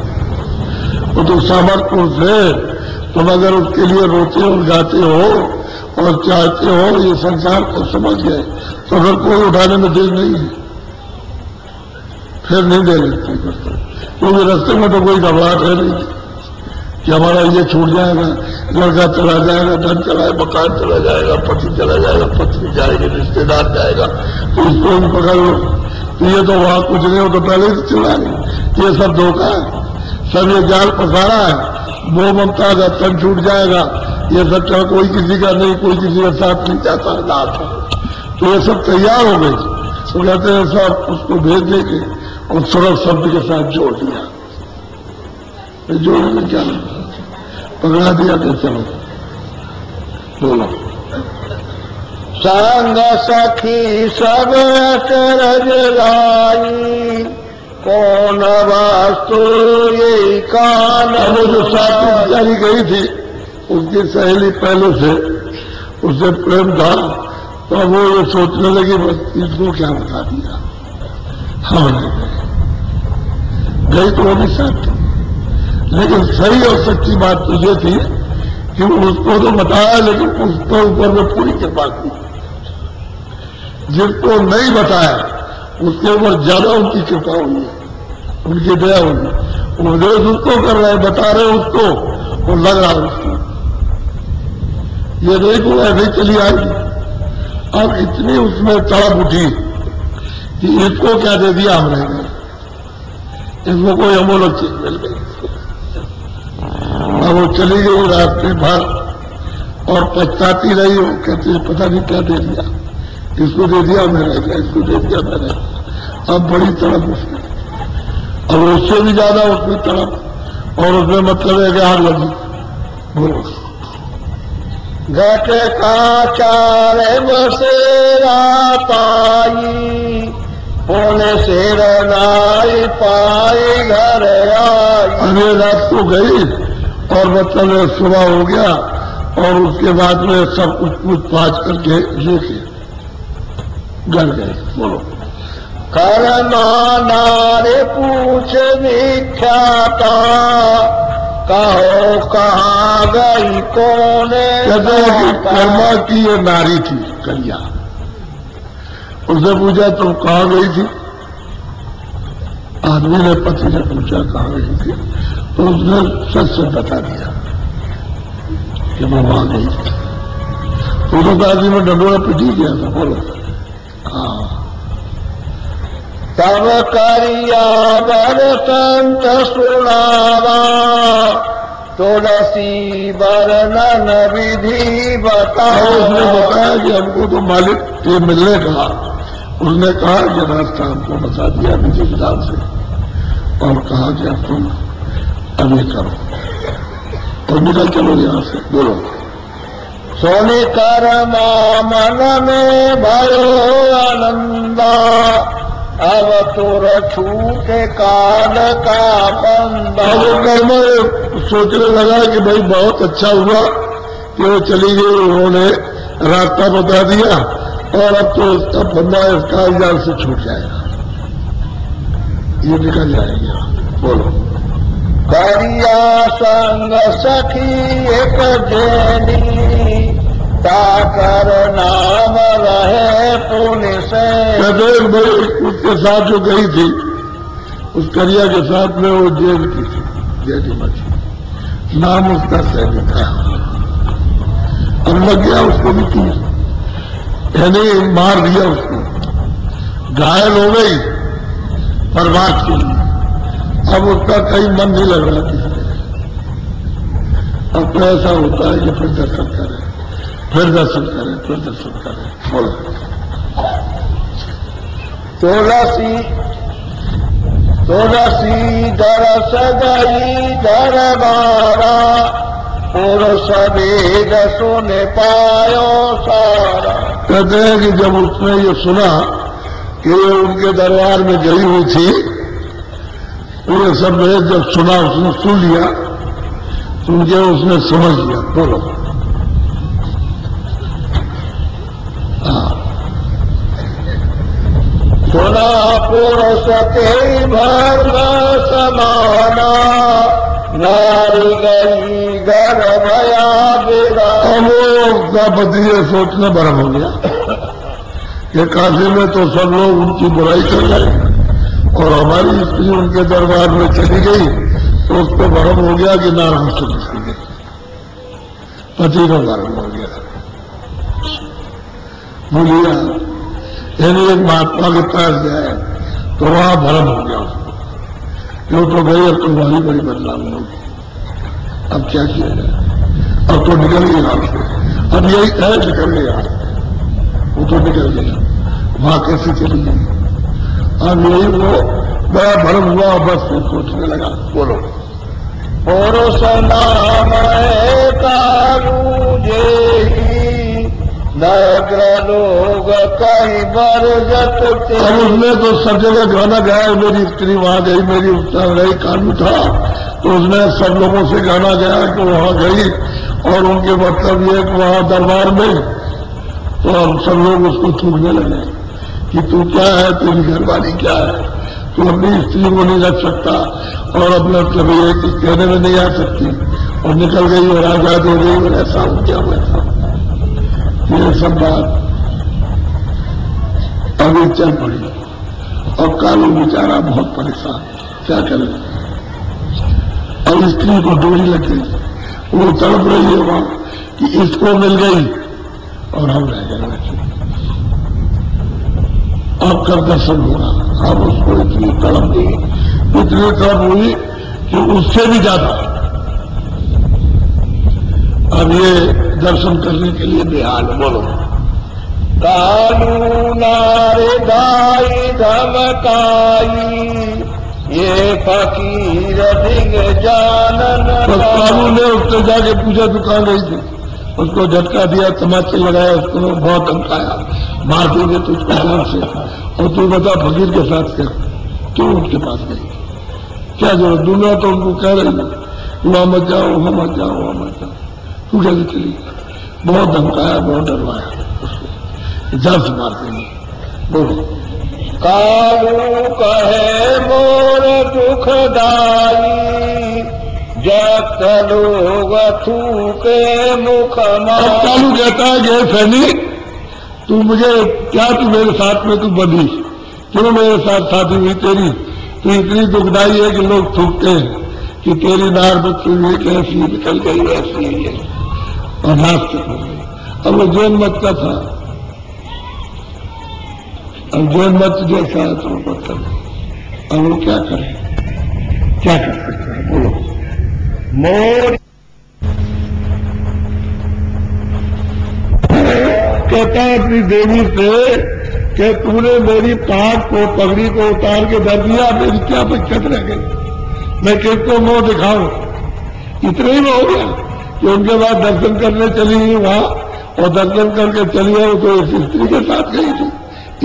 वो तो सामर्थ्य से तुम अगर उसके लिए रोते और गाते हो और चाहते हो, ये संसार को समझ गए, तो फिर कोई उठाने में देर नहीं है, फिर नहीं दे लगती। क्योंकि रास्ते में तो कोई घबराहट है नहीं कि हमारा ये छूट जाएगा, लड़का चला जाएगा, धन चला, मकान चला जाएगा, पति चला जाएगा, पत्नी जाएगी, रिश्तेदार जाएगा, तो इसको भी पकड़ लो। तो ये तो वहां कुछ नहीं हो तो पहले से चला नहीं, ये सब धोखा है, सब ये जाल पसारा है, मोह ममता का तन छूट जाएगा, ये सब चाहे कोई किसी का नहीं, कोई किसी का साथ नहीं चाहता है, ना था। तो ये सब तैयार हो गई, तो कहते हैं सब उसको भेज देंगे और सूरत शब्द के साथ जोड़ दिया। जोड़ने में क्या पकड़ा दिया तो चलो। बोलो। संग सखी सब अचरज लाई कौन वास्तु ये कान। वो जो साथी बेचारी गई थी, उसकी सहेली पहले से उससे प्रेम था, तो वो ये सोचने लगी बस इसको क्या बता दिया, हम नहीं गई तो वो भी साथ थी। लेकिन सही और सच्ची बात तो ये थी कि उसको तो बताया, लेकिन उसके ऊपर में पूरी कृपा की। जिसको नहीं बताया उसके ऊपर ज्यादा उनकी कृपा हुई, उनकी दया हुई। उपदेश उसको कर रहे, बता रहे उसको, और लग रहा उसको, ये नहीं को ऐसे चली आएगी, अब इतनी उसमें तड़प उठी कि इसको क्या दे दिया, हम रह गए, इसको कोई अमूलक चीज मिल गई। अब वो चली गई रात में भर और पछताती रही, हो कहती है पता नहीं क्या दे दिया, इसको दे दिया मैं रह गया, इसको दे दिया मैं रह गया। अब बड़ी तड़प उसमें, अब उससे भी ज्यादा उसमें तड़प, और उसमें मतलब है कि आग लगी। बोलो घट का चारे बसेरा पाई, होने से रनाई पाई घर आई। अरे रात को गई और मतलब सुबह हो गया, और उसके बाद में सब कुछ पूछ पाछ करके लेके घर गए। बोलो कर्मा नारे पूछ विख्याता, कहो कहाँ गई कोने। कहते हैं कि कर्मा की ये नारी थी कन्या, उसने पूछा तुम कहाँ गई थी, आदमी ने पति ने पूछा कहाँ गई थी, तो उसने सच सच बता दिया कि मैं वहां गई थी। तो दादी में डंडोरा पिटी गया था। बोलो हाँ। तब करिया बर संत सुनावा, तुलसी वर्णन विधि बताओ। उसने बताया कि हमको तो मालिक ये मिलने का, उसने कहा कि रास्ता हमको बता दिया विधि विधान से, और कहा कि अब तुम अभी करो और निकल चलो यहां से। बोलो सोने कर्मा मन में भयो आनंदा, अब तुर छूटे काल का बंदा। अब वो कर्म सोचने लगा कि भाई बहुत अच्छा हुआ कि वो चली गई, उन्होंने रास्ता बता दिया, और अब तो इसका बंदा इसका जाल से छूट जाएगा, ये निकल जाएगा। बोलो करिया संग सखी एक जेनी, ताकर नाम रहे पुलिस। कहते हैं भाई उसके साथ जो गई थी, उस करिया के साथ में वो जेल की थी, जेठी मछली, नाम उसका सैनी था। अब लग गया उसको भी तीर, यानी मार दिया उसको, घायल हो गई बर्बाद के लिए। अब उसका कहीं मन नहीं लग रहा किसी। अब तो ऐसा होता है कि फिर दर्शन करें, फिर दर्शन करें, फिर दर्शन करें। बोलो तुलसी तुलसी दरस गई दरबारा, पुरुष वेद सुन पायो सारा। कहते हैं कि जब उसने ये सुना कि ये उनके दरबार में गई हुई थी, पूरे सब वेद जब सुना, उसने सुन लिया, सुन के उसने समझ लिया। बोलो सुना पुरुष के भर्ग समाना, नारी गई घर भया बेरा। अब वो उसका पति ये सोचना भरम हो गया कि काशी में तो सब लोग उनकी बुराई कर रहे, और हमारी स्त्री उनके दरबार में चली गई, तो उसको भरम हो गया कि नारायण सुन, पति को भरम हो गया। बोलिया यानी एक महात्मा के पास गया तो वहां भरम हो गया उसको, जो तो गई, अब तो बड़ी बड़ी बदलाव होगी, अब क्या किया जाए, अब तो निकल गई यहाँ से, अब यही है निकल गया, वो तो निकल गया, वहां कैसे चली गई। अब यही वो बड़ा भरम हुआ, बस वो सोचने लगा। बोलो पुरुष नाम है कालू जेही, नग्र लोग कहीं बरजत। अब उसने तो सब जगह गाना गाया, मेरी स्त्री वहां गई, मेरी उत्तर रही, कानू था, तो उसने सब लोगों से गाना गाया कि वहां गई, और उनके मतलब ये कि वहां दरबार में, तो अब सब लोग उसको थूकने लगे कि तू क्या है, तेरी घरवाली क्या है, तू अपनी स्त्री को नहीं रख सकता, और अपना मतलब ये कि कहने में नहीं आ सकती, और निकल गई और आजाद हो गई, और ऐसा हो गया वैसा। ये सब बात अभी चल पड़ी, और कालू बेचारा बहुत परेशान, क्या करे। और स्त्री को डोरी लग गई, वो तड़प रही है वहां कि इसको मिल गई और हम रह गए वैसे। आपका दर्शन हुआ, अब उसको इतनी तड़प दी, इतनी तड़प हुई कि उससे भी ज्यादा अब ये दर्शन करने के लिए बेहाल। बोलो। कालू नारे दाई धमकाई, ये फकीर दिग जानन। तो कालू ने उससे जाके पूछा, तू कहाँ गई थी? उसको झटका दिया, तमाचे लगाया, उसको बहुत धमकाया, मार देंगे तुझको जान से। और तू बता फकीर के साथ क्या, क्यों उनके पास गई, क्या जरूरत? दुनिया तो उनको कह रही है वहां मत जाओ, वहां मत जाओ, वहां मत जाओ, तू कैसे चली? बहुत धमकाया, बहुत डरवाया उसको, जान से मार देंगे। बोलो। कालू कहे मोर दुखदाई, जब लोग थूके मुख मार। अब कालू कहता है कि सैनिक, तू मुझे क्या, तू मेरे साथ में तू बंधी, क्यों मेरे साथ शादी हुई तेरी? तू इतनी दुखदाई है कि लोग थूकते हैं कि तेरी नार बच्ची हुई कैसी निकल गई वैसी है, और नास्तिक हो गई। अब वो जैन मत का था, अब जैन मत जैसा है तो मतलब अब वो क्या करें, क्या कर सकते हैं? बोलो। मोर कहता है अपनी देवी से कि तूने मेरी पाग को, पगड़ी को उतार के धर दिया, मेरी क्या दिक्कत रह गई, मैं किसको मुंह दिखाऊं? इतना ही में हो गया कि उनके बाद दर्शन करने चली गई वहां, और दर्शन करके चली गई तो एक स्त्री के साथ गई थी,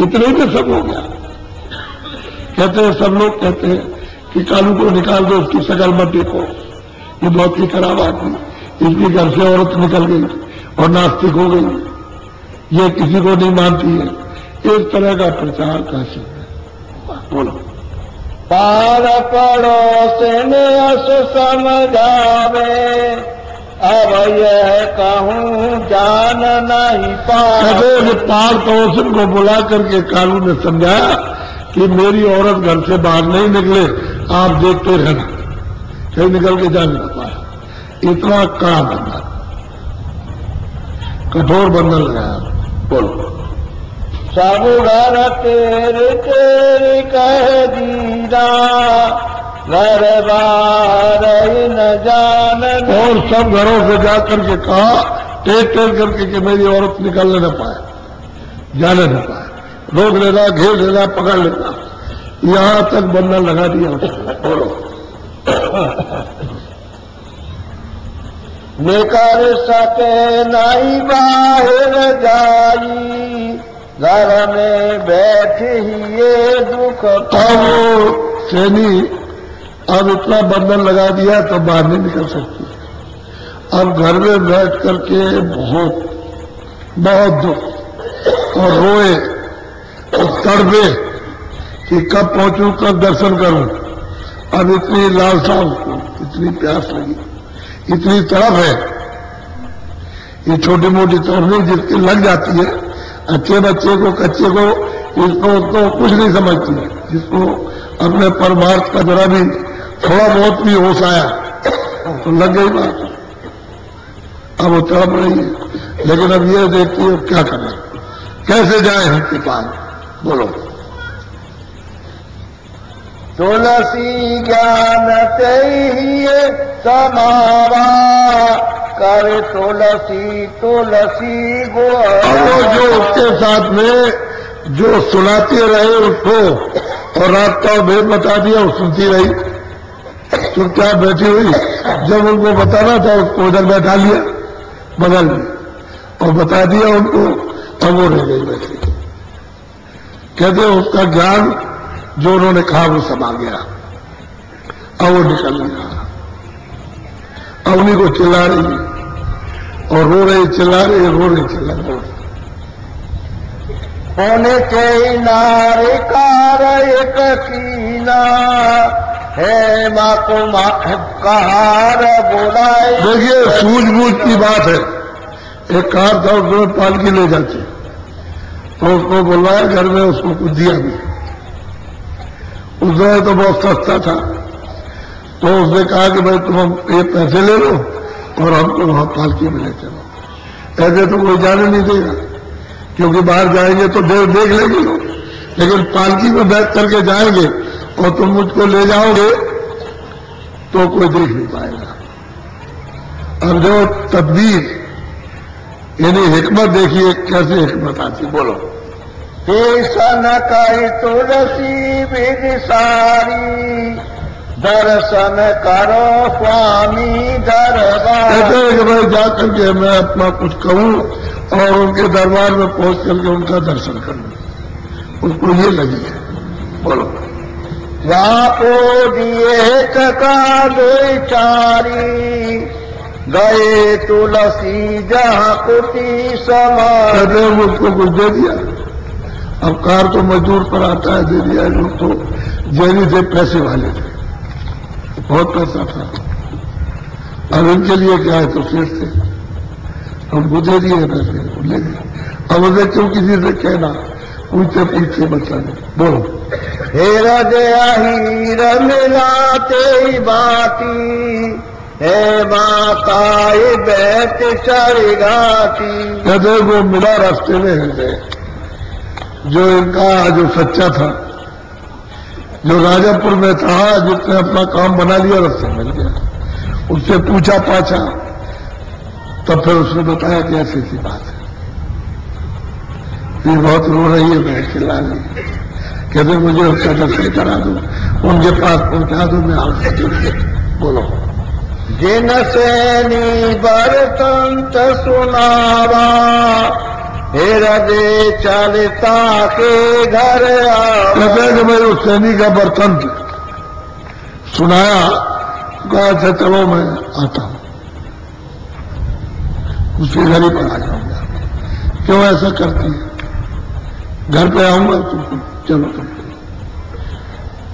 इतने में सब हो गया। कहते हैं, सब लोग कहते हैं कि कालू को निकाल दो, उसकी शकल मत देखो, ये बहुत ही खराब आदमी, इसके घर से औरत निकल गई और नास्तिक हो गई, ये किसी को नहीं मानती है। इस तरह का प्रचार कैसे है? बोलो। पार पड़ोसन अस समझावे, अब यह कहूँ जान नहीं पावे। कहते पार पड़ोसन को बुला करके कालू ने समझाया कि मेरी औरत घर से बाहर नहीं निकले, आप देखते रहना, कहीं निकल के जा नहीं पाया। इतना कड़ा बंधन, कठोर बंधन लगाया। बोलो। सब घर तेरे तेरे कह दीना, घर बाहर न जान। और सब घरों से जाकर के कहा, टेक करके कि मेरी औरत निकलने न पाए, जाने न पाए, रोक लेना, घेर लेना, पकड़ लेना, यहां तक बंधन लगा दिया उसको। बोलो। निकर सके नहीं बाहर जाई, घर में बैठे ही ये दुख। अब सैनी अब इतना बंधन लगा दिया तो बाहर नहीं निकल सकती, अब घर में बैठ करके बहुत दुख और रोए और तड़पे कि कब पहुंचूं, कब दर्शन करूं। अब इतनी लालसा उसको, इतनी प्यास लगी, इतनी तड़प है, ये छोटी मोटी तड़प नहीं जिसकी लग जाती है, अच्छे बच्चे को, कच्चे को, इसको उसको कुछ नहीं समझती है, जिसको अपने परमार्थ का जरा भी थोड़ा बहुत भी होश आया तो लग गई बात। अब वो तड़प रही है, लेकिन अब ये देखती है क्या करें, कैसे जाए उनके पास। बोलो। तुलसी ज्ञान ते ही समावा, कर तुलसी तुलसी गो। वो जो उसके साथ में जो सुनाते रहे उसको और रात का भेद बता दिया, वो सुनती रही, चुपचाप बैठी हुई। जब उनको बताना था उसको उधर बैठा लिया बगल में और बता दिया उनको, अब वो रह गई बैठी। कहते उसका ज्ञान जो उन्होंने कहा वो समा गया, अब वो निकल गया। अब उन्हीं को चिल्ला रही और रो रही, चिल्ला रही, रो रही, चिल्ला रही। होने के नारे कार एक कीना है, माँ को कहार बुलाए। देखिए सूझबूझ की बात है। एक कार था, उसमें पालकी ले जाती, तो उसको बुलाया घर में, उसको कुछ दिया भी। उस समय तो बहुत सस्ता था, तो उसने कहा कि भाई तुम हम ये पैसे ले लो और हमको वहां पालकी में ले चलो। ऐसे तो कोई जाने नहीं देगा, क्योंकि बाहर जाएंगे तो देख लेंगे लोग, लेकिन पालकी में बैठ करके जाएंगे और तुम मुझको ले जाओगे तो कोई देख नहीं पाएगा। अब जो तदबीर यानी हिकमत देखिए कैसे हिकमत आती, बोलो। सन कही तुलसी विधि सारी, दर्शन करो स्वामी दरबार। कहते हैं कि भाई जा करके मैं अपना कुछ कहूं और उनके दरबार में पहुंच करके उनका दर्शन करूं, उसको ये लगी है, बोलो। वापो दिए का दो चारी, गए तुलसी जहाँ कुटी समा। कहते हैं उसको कुछ दे दिया, अब कार तो मजदूर पर आता है, दे दिया। लोग तो जैनी थे, पैसे वाले थे, बहुत पैसा था। अब इनके लिए क्या है, तो शेष थे, हमको दे दिए पैसे, ले गए। अब उसे क्यों किसी से कहना, पूछते पूछते बता दे, बोलो। हेरा दया हीर मिलाते बाती, हे माता बैठ चढ़ गाती। कहते वो मिला रास्ते में हृदय, जो इनका जो सच्चा था, जो राजापुर में था, जिसने अपना काम बना लिया, रास्ते मिल गया। उससे पूछा पाछा, तब फिर उसने बताया कि ऐसी सी बात है। ये बहुत रो रही है, बैठ के ला ली। कहते मुझे उसका दर्शन करा दो, उनके पास पहुंचा दो, मैं आपसे। बोलो। जिन सैनी बरतंत सुनावा, हृदय चलता के घर आवा। कहते हैं कि मैं उस सैनी का बर्तन सुनाया, कहा था चलो मैं आता हूं, उसके घर ही पर आ जाऊंगा। क्यों ऐसा करती है, घर पे आऊंगा तुमको, चलो तुम।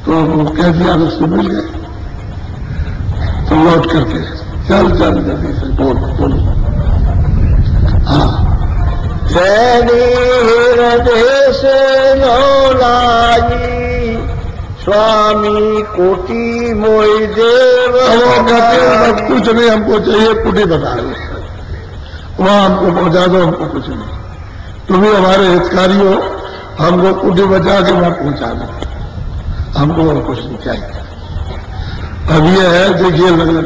तो वो कह दिया, उससे मिल गए, तो लौट करके चल जल्दी से बोलो। हाँ, सैनी हृदय से लौलाई, स्वामी कुटी मोई देव। वो कहते हैं बस कुछ नहीं हमको चाहिए, कुटी बता दो, वहां हमको पहुंचा दो, हमको कुछ नहीं। तुम ही हमारे हितकारी हो, हमको कुटी बचा के वहां पहुंचा दो, हमको और कुछ नहीं चाहिए। अब ये है, देखिए लगन,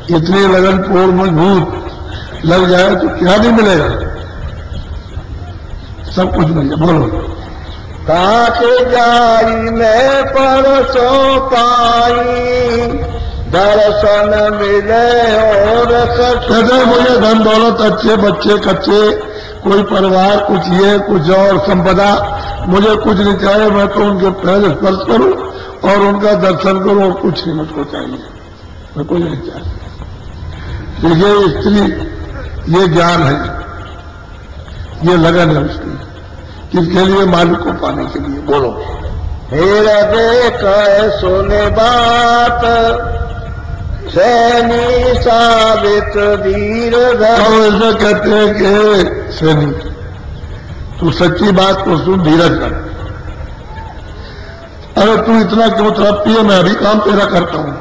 इतनी लगन पोर मजबूत लग जाए तो क्या नहीं मिलेगा, सब कुछ मिल जाए। बोलो। कहाँ के जाई मैं परसों पाई, दर्शन मिले और कहते मुझे धन दौलत, अच्छे बच्चे कच्चे, कोई परिवार, कुछ ये कुछ और संपदा, मुझे कुछ नहीं चाहिए। मैं तो उनके पैर स्पर्श करूं और उनका दर्शन करूं, और कुछ नहीं मुझको चाहिए, मैं कुछ नहीं चाहिए। देखिए स्त्री, ये ज्ञान है, ये लगन है उसकी, किसके लिए, मालिक को पाने के लिए। बोलो। हेरा देख सुने बात, सैनी साबित धीर धर। ऐसा कहते हैं कि सैनी तू सच्ची बात को सुन, धीरज कर। अरे तू इतना क्यों तड़पती है, मैं अभी काम तेरा करता हूं,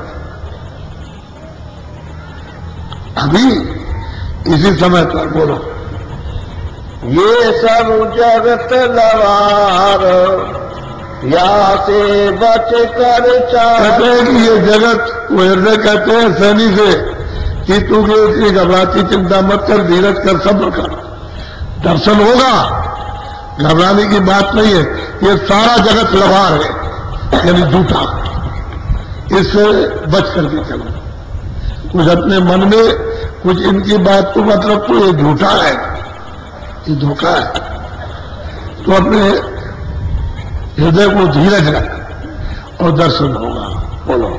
अभी इसी समय पर। बोलो। ये सब जगत लवार, या से बच कर कहते हैं कि ये जगत, वो हृदय कहते हैं सैनी से कि तू के इतनी घबराती चिंता मत कर, धीरज कर, सब्र कर, दर्शन होगा, घबराने की बात नहीं है। ये सारा जगत लवार है, यानी झूठा, इससे बच करके चलो। कुछ अपने मन में, कुछ इनकी बात को मत रखो, ये झूठा है, ये धोखा है। तो अपने हृदय को धीरज रख और दर्शन होगा। बोलो।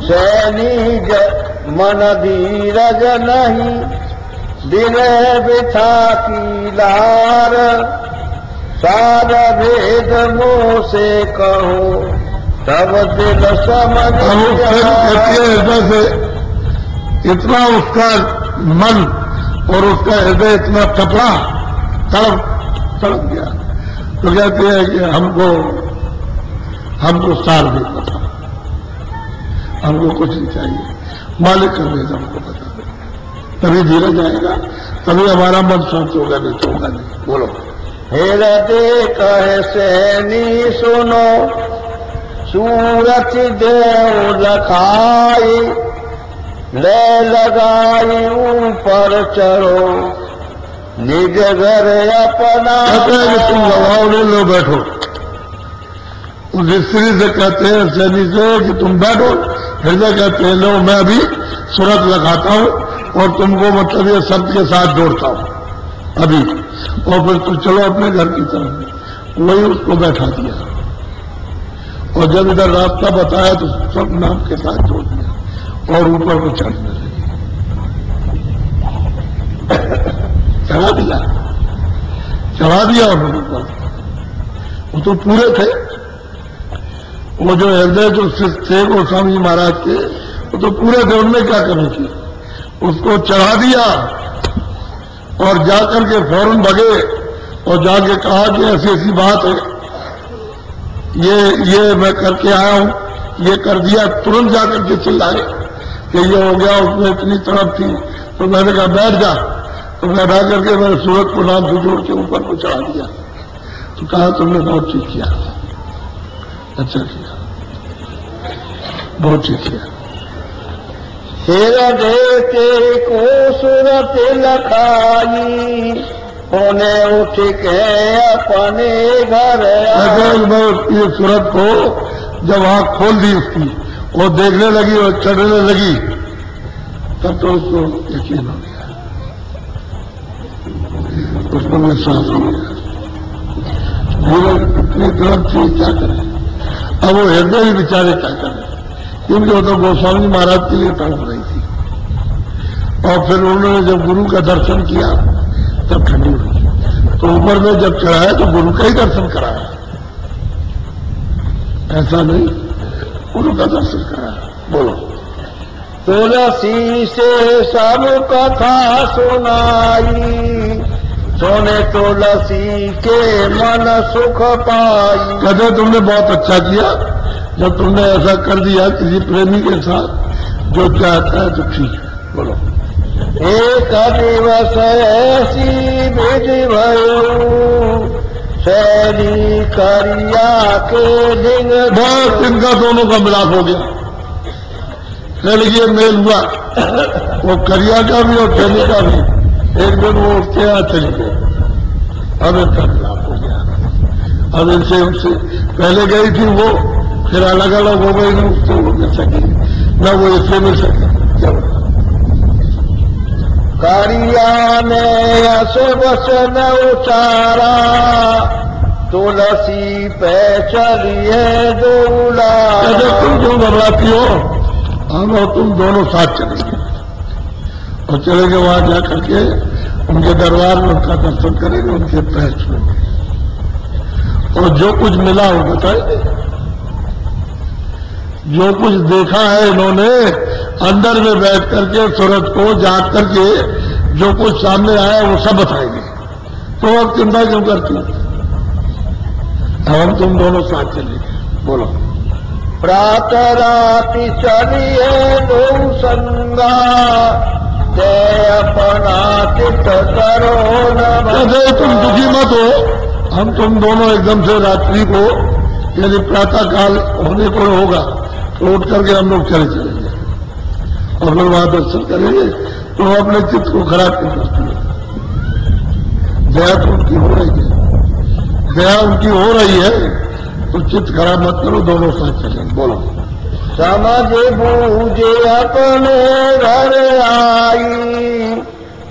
सैनी मन धीरज नहीं, दिन बिठा की लार, सारा भेद मुंह से कहो, तब दिल समझ। हृदय से इतना उसका मन और उसका हृदय इतना तपड़ा, तड़प गया, तो कहते हैं कि हमको सार भी पता, हमको कुछ नहीं चाहिए, मालिक का भेद हमको बता दे। तभी धीरज आएगा, तभी हमारा मन शांत होगा, नहीं तो होगा नहीं। बोलो। हृदय कहे सैनी सुनो, सूरत देव लखाई, ले लगाई ऊपर चढ़ो, निज घर अपना। कहते हैं कि तुम लगाओ, ले लो, बैठो। उस स्त्री से कहते हैं सैनी से कि तुम बैठो, हृदय कहते हैं लो मैं अभी सूरत लगाता हूं और तुमको मतलब ये शब्द के साथ जोड़ता हूं अभी, और फिर तुम चलो अपने घर की तरफ। वही उसको बैठा दिया और जब इधर रास्ता बताया तो सब नाम के साथ जोड़ दिया और ऊपर को चढ़ने लगे। चढ़ा दिया उन्होंने ऊपर। वो तो पूरे थे, वो जो हृदय जो थे गोस्वामी महाराज के, वो तो पूरे थे, उनमें क्या करनी थी। उसको चढ़ा दिया और जाकर के फौरन भगे और जाके कहा कि ऐसी ऐसी बात है, ये मैं करके आया हूं, ये कर दिया। तुरंत जाकर के चिल्लाए कि ये हो गया, उसमें इतनी तरफ थी। तो मैंने कहा बैठ जा, तो बैठा करके मैंने सूरत को नाम से जोड़ के ऊपर को चढ़ा दिया। तो कहा तुमने बहुत ठीक किया, अच्छा किया, बहुत ठीक किया। हृदय के को सूरत लखाई, होने उठ के अपने घर। ये सूरत को जब आँख खोल दी उसकी और देखने लगी और चढ़ने लगी, तब तो उसको यकीन हो गया, उसको विश्वास हो गया। जीवन इतनी तरफ थी, क्या करें। अब वो हृदय ही बेचारे क्या करें, क्योंकि वो तो गोस्वामी महाराज के लिए तड़प रही थी। और फिर उन्होंने जब गुरु का दर्शन किया तब ठंडी हुई, तो ऊपर में जब चढ़ाया तो गुरु का ही दर्शन कराया, ऐसा नहीं, गुरु का दर्शन कराया। बोलो। तुलसी से सब कथा सुनाई, सोने तुलसी के मन सुख पाई। कहते तुमने बहुत अच्छा किया जब तुमने ऐसा कर दिया किसी प्रेमी के साथ, जो चाहता है तो ठीक है। बोलो। एक दिवस ऐसी विधि भयो, शैली करिया के दिन। बस इनका दोनों का मिलाप हो गया, शैली मेल हुआ, वो करिया का भी और शैली का भी। एक दिन वो उसके यहाँ चली गई, अब इनका मिलाप हो गया। अब इनसे उनसे पहले गई थी वो, फिर अलग अलग हो गई, न उससे वो मिल सकी न वो इससे मिल सकी। करिया ने यश वचन उचारा, तुलसी पे चलिए दूल्हा। तुम क्यों घबराती हो, हम और तुम दोनों साथ चलेंगे और चलेंगे वहां जाकर के उनके दरबार में उनका दर्शन करेंगे, उनके पैर छुएंगे और जो कुछ मिला वो बताएंगे। जो कुछ देखा है इन्होंने अंदर में बैठ करके सूरत को जाग करके, जो कुछ सामने आया वो सब बताएंगे। तो अब चिंता क्यों करती, हम तुम दोनों साथ चलेंगे। बोलो। प्रातः राति चलिए दो संगा, ते अपना चित्त करो न। तुम दुखी मत हो, हम तुम दोनों एकदम से रात्रि को यदि प्रातः काल होने को होगा तो उठ करके हम लोग चले चलेंगे और फिर वहां दर्शन करेंगे। तो अपने चित्त को खराब क्यों करती है, दया तो उनकी हो रही है, दया उनकी हो रही है, तो चित्त खराब मत करो, दोनों साथ चलेंगे। बोलो। समझ बूझे अपने घर आई,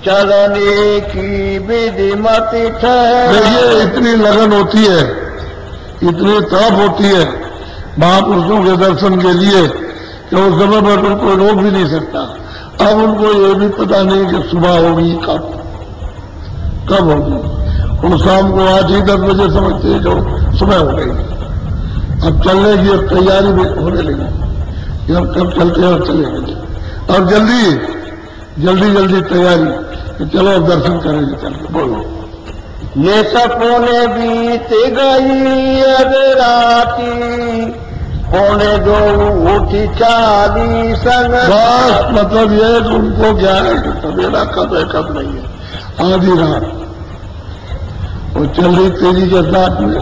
चलने की विधि मत देखिए इतनी लगन होती है, इतनी तड़प होती है महापुरुषों के दर्शन के लिए कि उस समय पर तो कोई रोक भी नहीं सकता। अब उनको ये भी पता नहीं कि सुबह होगी कब होगी। वो शाम को 8 ही 10 बजे समझते हैं जो सुबह हो गई। अब चलने की अब तैयारी भी होने लगी, अब कब चलते हैं और चलेंगे। और जल्दी तैयारी कि चलो अब दर्शन करेंगे, चल। बोलो। ये सपने बीत गई अब राती, पौने 2 उठी 40 बस मतलब ये है कि उनको क्या है कि सवेरा कब है कब नहीं है, आधी रात। वो चल रही तेजी के साथ में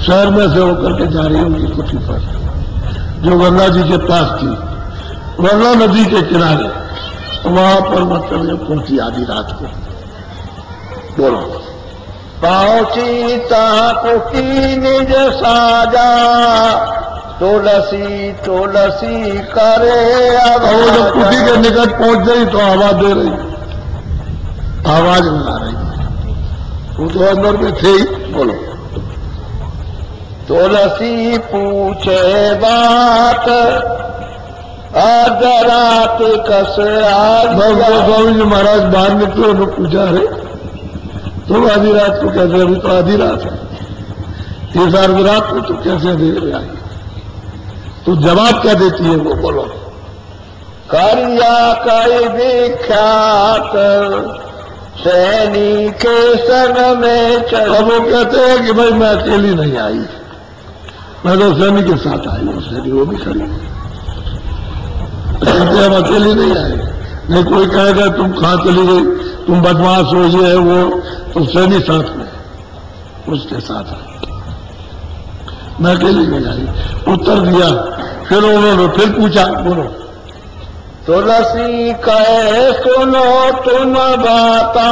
शहर में से होकर के जा रही उनकी कुटी पर, जो गंगा जी के पास थी, गंगा नदी के किनारे, वहां पर मतलब ये पहुंची आधी रात को। बोलो। पहुंची ताको की निज साजा, तुलसी तुलसी करे और वो जब कुटी के निकट पहुंच गई तो आवाज दे रही, आवाज बना रही, वो तो अंदर में थे ही। बोलो। तुलसी पूछे बात, आज रात कस बस स्वामी जी महाराज बाहर निकले, उन्होंने पूछा, अरे तुम आधी रात को कैसे, अभी तो आधी रात है, ये सारी रात को तो कैसे देर आई, तो जवाब क्या देती है वो? बोलो। करिया कई विख्यात, सैनी के संग में चल। अब वो कहते हैं कि भाई मैं अकेली नहीं आई, मैं तो सैनी के साथ आई हूँ, सैनी वो भी खड़ी, कहते हम अकेली नहीं आए। नहीं कोई कहेगा तुम कहाँ चली गई, तुम बदमाश हो, ये है वो, तो सैनी साथ में, उसके साथ आई, मैं अकेली नहीं आई, उत्तर दिया। फिर उन्होंने फिर पूछा, बोलो। तुलसी कहे सुनो तुम बाता,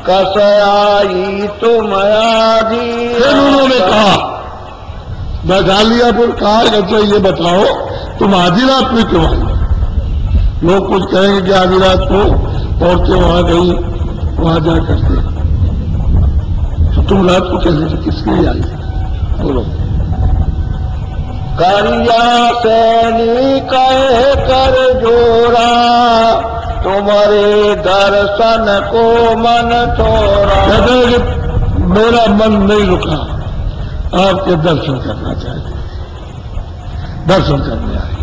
कस आई तुम आधी। फिर उन्होंने कहा, बैठा लिया, फिर कहा अच्छा ये बताओ तुम आधी रात में क्यों आई? लोग कुछ कहेंगे कि आधी रात को औरतें वहां गई, वहां जा करके, तो तुम रात को कैसे, किसके लिए आई? बोलो। करिया सैनी कहे कर जोरा, तुम्हारे दर्शन को मन थोड़ा। कहते हैं कि मेरा मन नहीं रुका, आपके दर्शन करना चाहिए, दर्शन करने आए,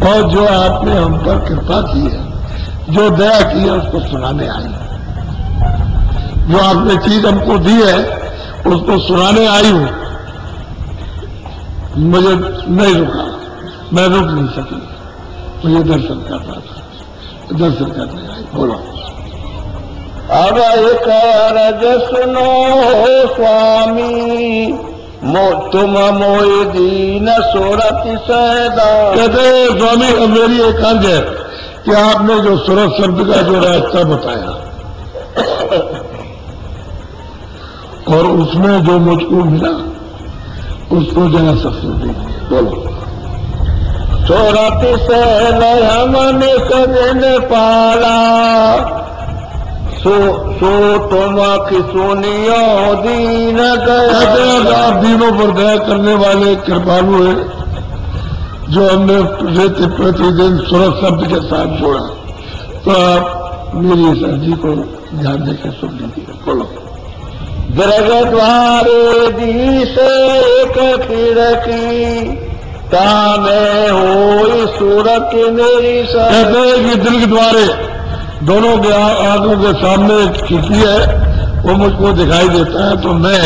और जो आपने हम पर कृपा की है, जो दया की है, उसको सुनाने आई, जो आपने चीज हमको दी है उसको सुनाने आई हूं। मुझे नहीं रुका, मैं रुक नहीं सकी, मुझे दर्शन करना था, दर्शन करने आई। बोलो। अब एक अर्ज सुनो स्वामी, तुम मोय दीन सूरत सैदा। कहते स्वामी अब मेरी एक अर्ज है कि आपने जो सूरत शब्द का जो रास्ता बताया और उसमें जो मुझको मिला उसको जरा सफल दीजिए। बोलो। सूरत से हमने सजन पाला, सो तुम की सुनियो दीन कहते हैं गया। आप दीनों पर दया करने वाले कृपालु है, जो हमने प्रतिदिन सूरत शब्द के साथ जोड़ा, तो आप मेरी इस अर्जी को ध्यान देकर सुन लीजिए। बोलो। दरग द्वारे दी से एक खिड़की, तामे होई सूरत मेरी। कहते हैं कि दिल के द्वारे दोनों के आंखों के सामने एक खिड़की है, वो मुझको दिखाई देता है, तो मैं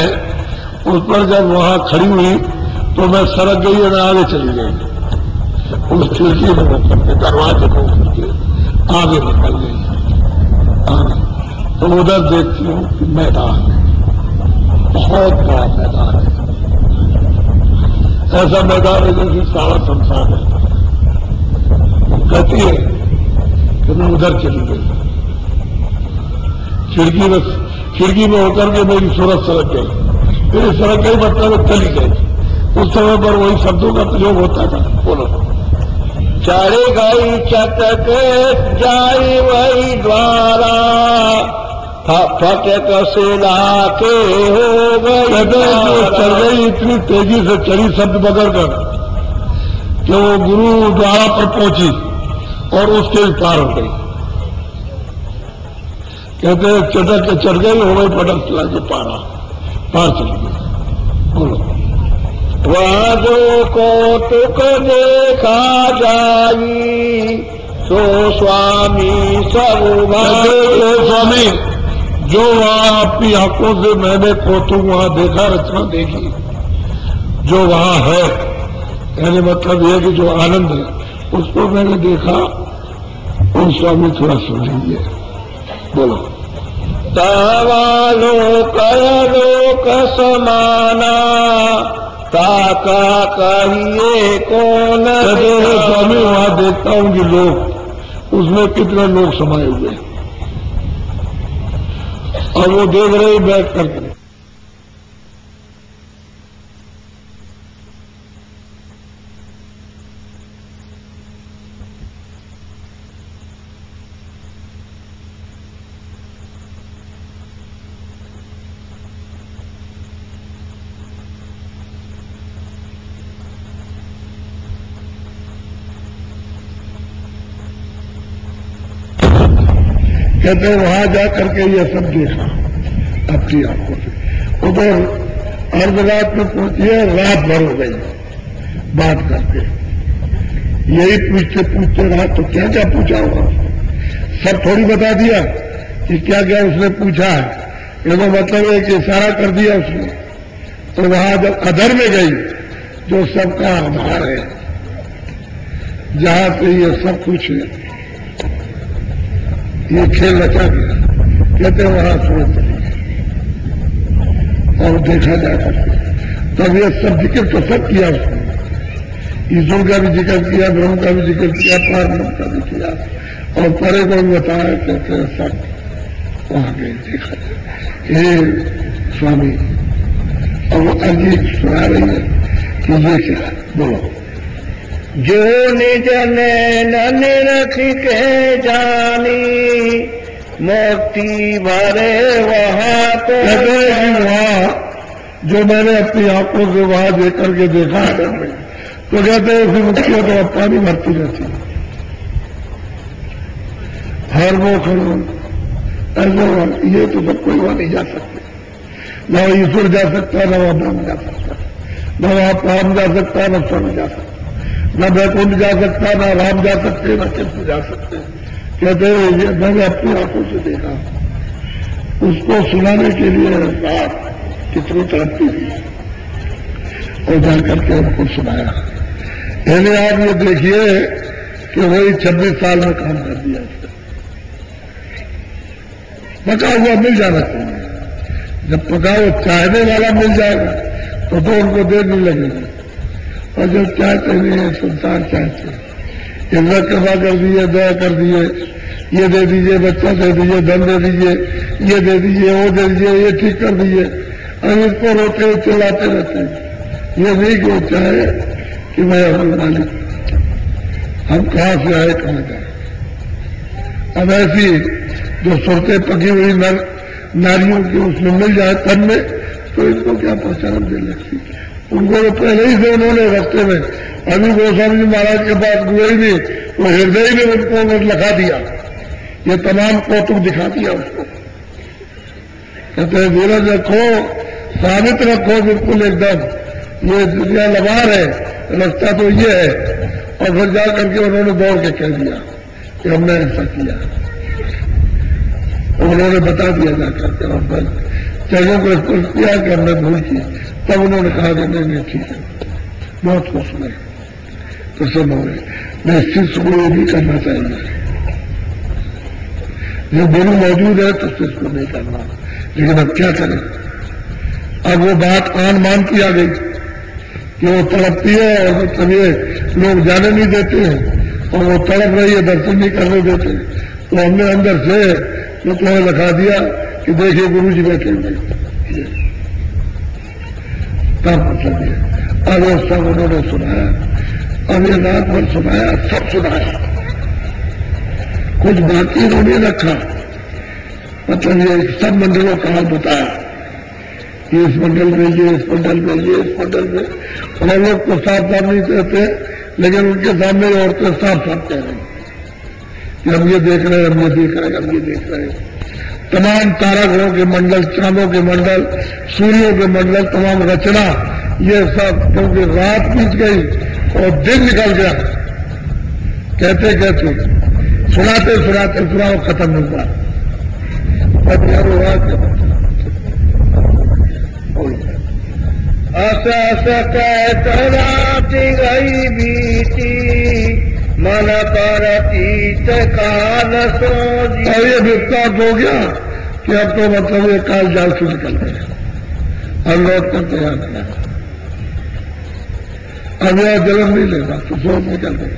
उस पर जब वहां खड़ी हुई तो मैं सरक गई और आगे चली गई, उस खिड़की में होकर के, दरवाजे को होकर के आगे निकल गई। आगे तो उधर देखती हूँ कि मैदान है, बहुत बड़ा मैदान है, ऐसा मैदान है जैसे सारा संसार है। कहती है कि मैं उधर चली गई, खिड़की में होकर के मेरी सूरत सरक गई, फिर सरक गई मतलब चली गई। उस समय पर वही शब्दों का प्रयोग होता था। बोलो। चढ़ गई चटक जाई वही द्वारा, फटक सिला के हो गई। चढ़ गई इतनी तेजी से चढ़ी शब्द बदल कर कि वो गुरु द्वारा पर पहुंची और उसके भी पार हो गई। कहते हैं चटक के चढ़ गई, हो गई पटक चला के पार चली गई। बोलो। वहाँ जो कौतुक देखा जाई, सो स्वामी सब स्वामी जो वहां आपकी आंखों से मैंने कौतुक वहां देखा, रचना देखी, जो वहां है यानी मतलब यह कि जो आनंद है उसको मैंने देखा। और स्वामी थोड़ा सुन लीजिए, बोलो। तावालोक लोक समाना ताका कहिए कौन। स्वामी वहां देखता हूं कि लोग, उसमें कितने लोग समाये हुए हैं और वो देख रहे बैठ करके। कहते वहां जाकर के ये सब देखा अपनी आंखों से। उधर अर्धरात में पहुंचिए, रात भर हो गई बात करके। यही पूछते पूछते रहा तो क्या क्या पूछा होगा, सब थोड़ी बता दिया कि क्या क्या उसने पूछा है। ये तो मतलब है कि इशारा कर दिया उसने। तो वहां जब अधर में गई, जो सबका आधार है, जहां से ये सब कुछ है, ये खेल रचा गया। कहते वहां सोच चली और देखा जा करके। तब ये सब जिक्र तो सब किया उसने, ईश्वर का भी जिक्र किया, ब्रह्म का भी जिक्र किया, पारब्रह्म का भी किया, और परे को भी बताया। कहते सब वहां गए देखा जाए। ये स्वामी और वो अजीब सुना रही है कि ये क्या, बोलो। जो निज नैन रख के जानी मोती भरे वहां तो। वहां जो मैंने अपनी आंखों से वहां देख करके देखा है में, तो कहते हैं फिर मुझे तो अब पानी भरती रहती है, हर वो खड़ो ऐसे। ये तो सब कोई वहां नहीं जा सकते, न ईश्वर जा सकता, न वहां ब्रह्म जा सकता, न वहां पाम जा सकता, न स्वर्ण जा सकता, न बैकुंठ जा सकता, न राम जा सकते, न कृष्ण जा सकते। कहते हैं ये मैंने अपनी आंखों से देखा। उसको सुनाने के लिए रात कितनी तड़पती थी और जाकर के उनको सुनाया। यानी आप ये देखिए कि वही 26 साल में काम कर दिया उसने। पका हुआ मिल जाना चाहिए, जब पका हुआ चाहने वाला मिल जाएगा तो उनको देने लगेगा। और जब चाहते नहीं है, संसार चाहते, इज्जत कृपा कर दिए, दया कर दिए, ये दे दीजिए, बच्चा दे दीजिए, धन दे दीजिए, ये दे दीजिए, वो दे दीजिए, ये ठीक कर दीजिए, और इसको रोते चिल्लाते रहते हैं। ये नहीं कि वो चाहे कि मैं अपने मालिक, हम कहां से आए कहां जाए। अब ऐसी जो सुरतें पकी हुई नारियों की उसमें मिल जाए तन में, तो इनको क्या पहचान दे लगती। उनको तो पहले ही से उन्होंने रास्ते में, अभी गोस्वामी जी महाराज के पास हुए ही नहीं, वो हृदय में उनको लगा दिया, ये तमाम कौतुक दिखा दिया उसको। कहते हैं धीरज रखो, साबित रखो बिल्कुल एकदम, ये दुनिया लबार है, रास्ता तो ये है। और फिर जा करके उन्होंने दौड़ के कह दिया कि हमने ऐसा किया, उन्होंने बता दिया जाकर के, और फिर चरणों को स्पर्श किया कि हमने भूल की। तब उन्होंने कहा कि नहीं ठीक है, बहुत खुश हुए, प्रसन्न हो गए। निश्चित को ये भी करना चाहिए, जो गुरु मौजूद है तो इसको नहीं करना। लेकिन अब क्या करें, अब वो बात आन मान की आ गई कि वो तड़पती है और मतलब ये लोग जाने नहीं देते हैं और वो तड़प रही है, दर्शन नहीं करने देते। तो हमने अंदर से जो तुम्हें लिखा दिया कि देखिए गुरु जी बैठे हुए, तब मतलब ये अब वो सब उन्होंने सुनाया। अब ये रात भर सुनाया, सब सुनाया, कुछ बाकी उन्होंने रखा। मतलब ये सब मंडलों का हाल बताया कि इस मंडल में ये, इस मंडल में ये, इस मंडल में। उन लोग को साफ साफ नहीं कहते, लेकिन उनके सामने औरतें साफ साफ कह रही कि हम ये देख रहे हैं, हम ये देख रहे हैं, हम ये देख रहे हैं। तमाम तारागणों के मंडल, चांदों के मंडल, सूर्यों के मंडल, तमाम रचना, ये सब, क्योंकि रात बीत गई और दिन निकल गया। कहते कहते सुनाते सुनाते पूरा खत्म नहीं हुआ। अस अस कहत रात कटी गई बीती मन पर अतीत काल सोजी। और ये विस्तार हो गया कि अब तो मतलब ये काल जाल से निकल गए और लौट कर तैयार नहीं। अब यह जन्म नहीं लेगा तो सोच निकल गए,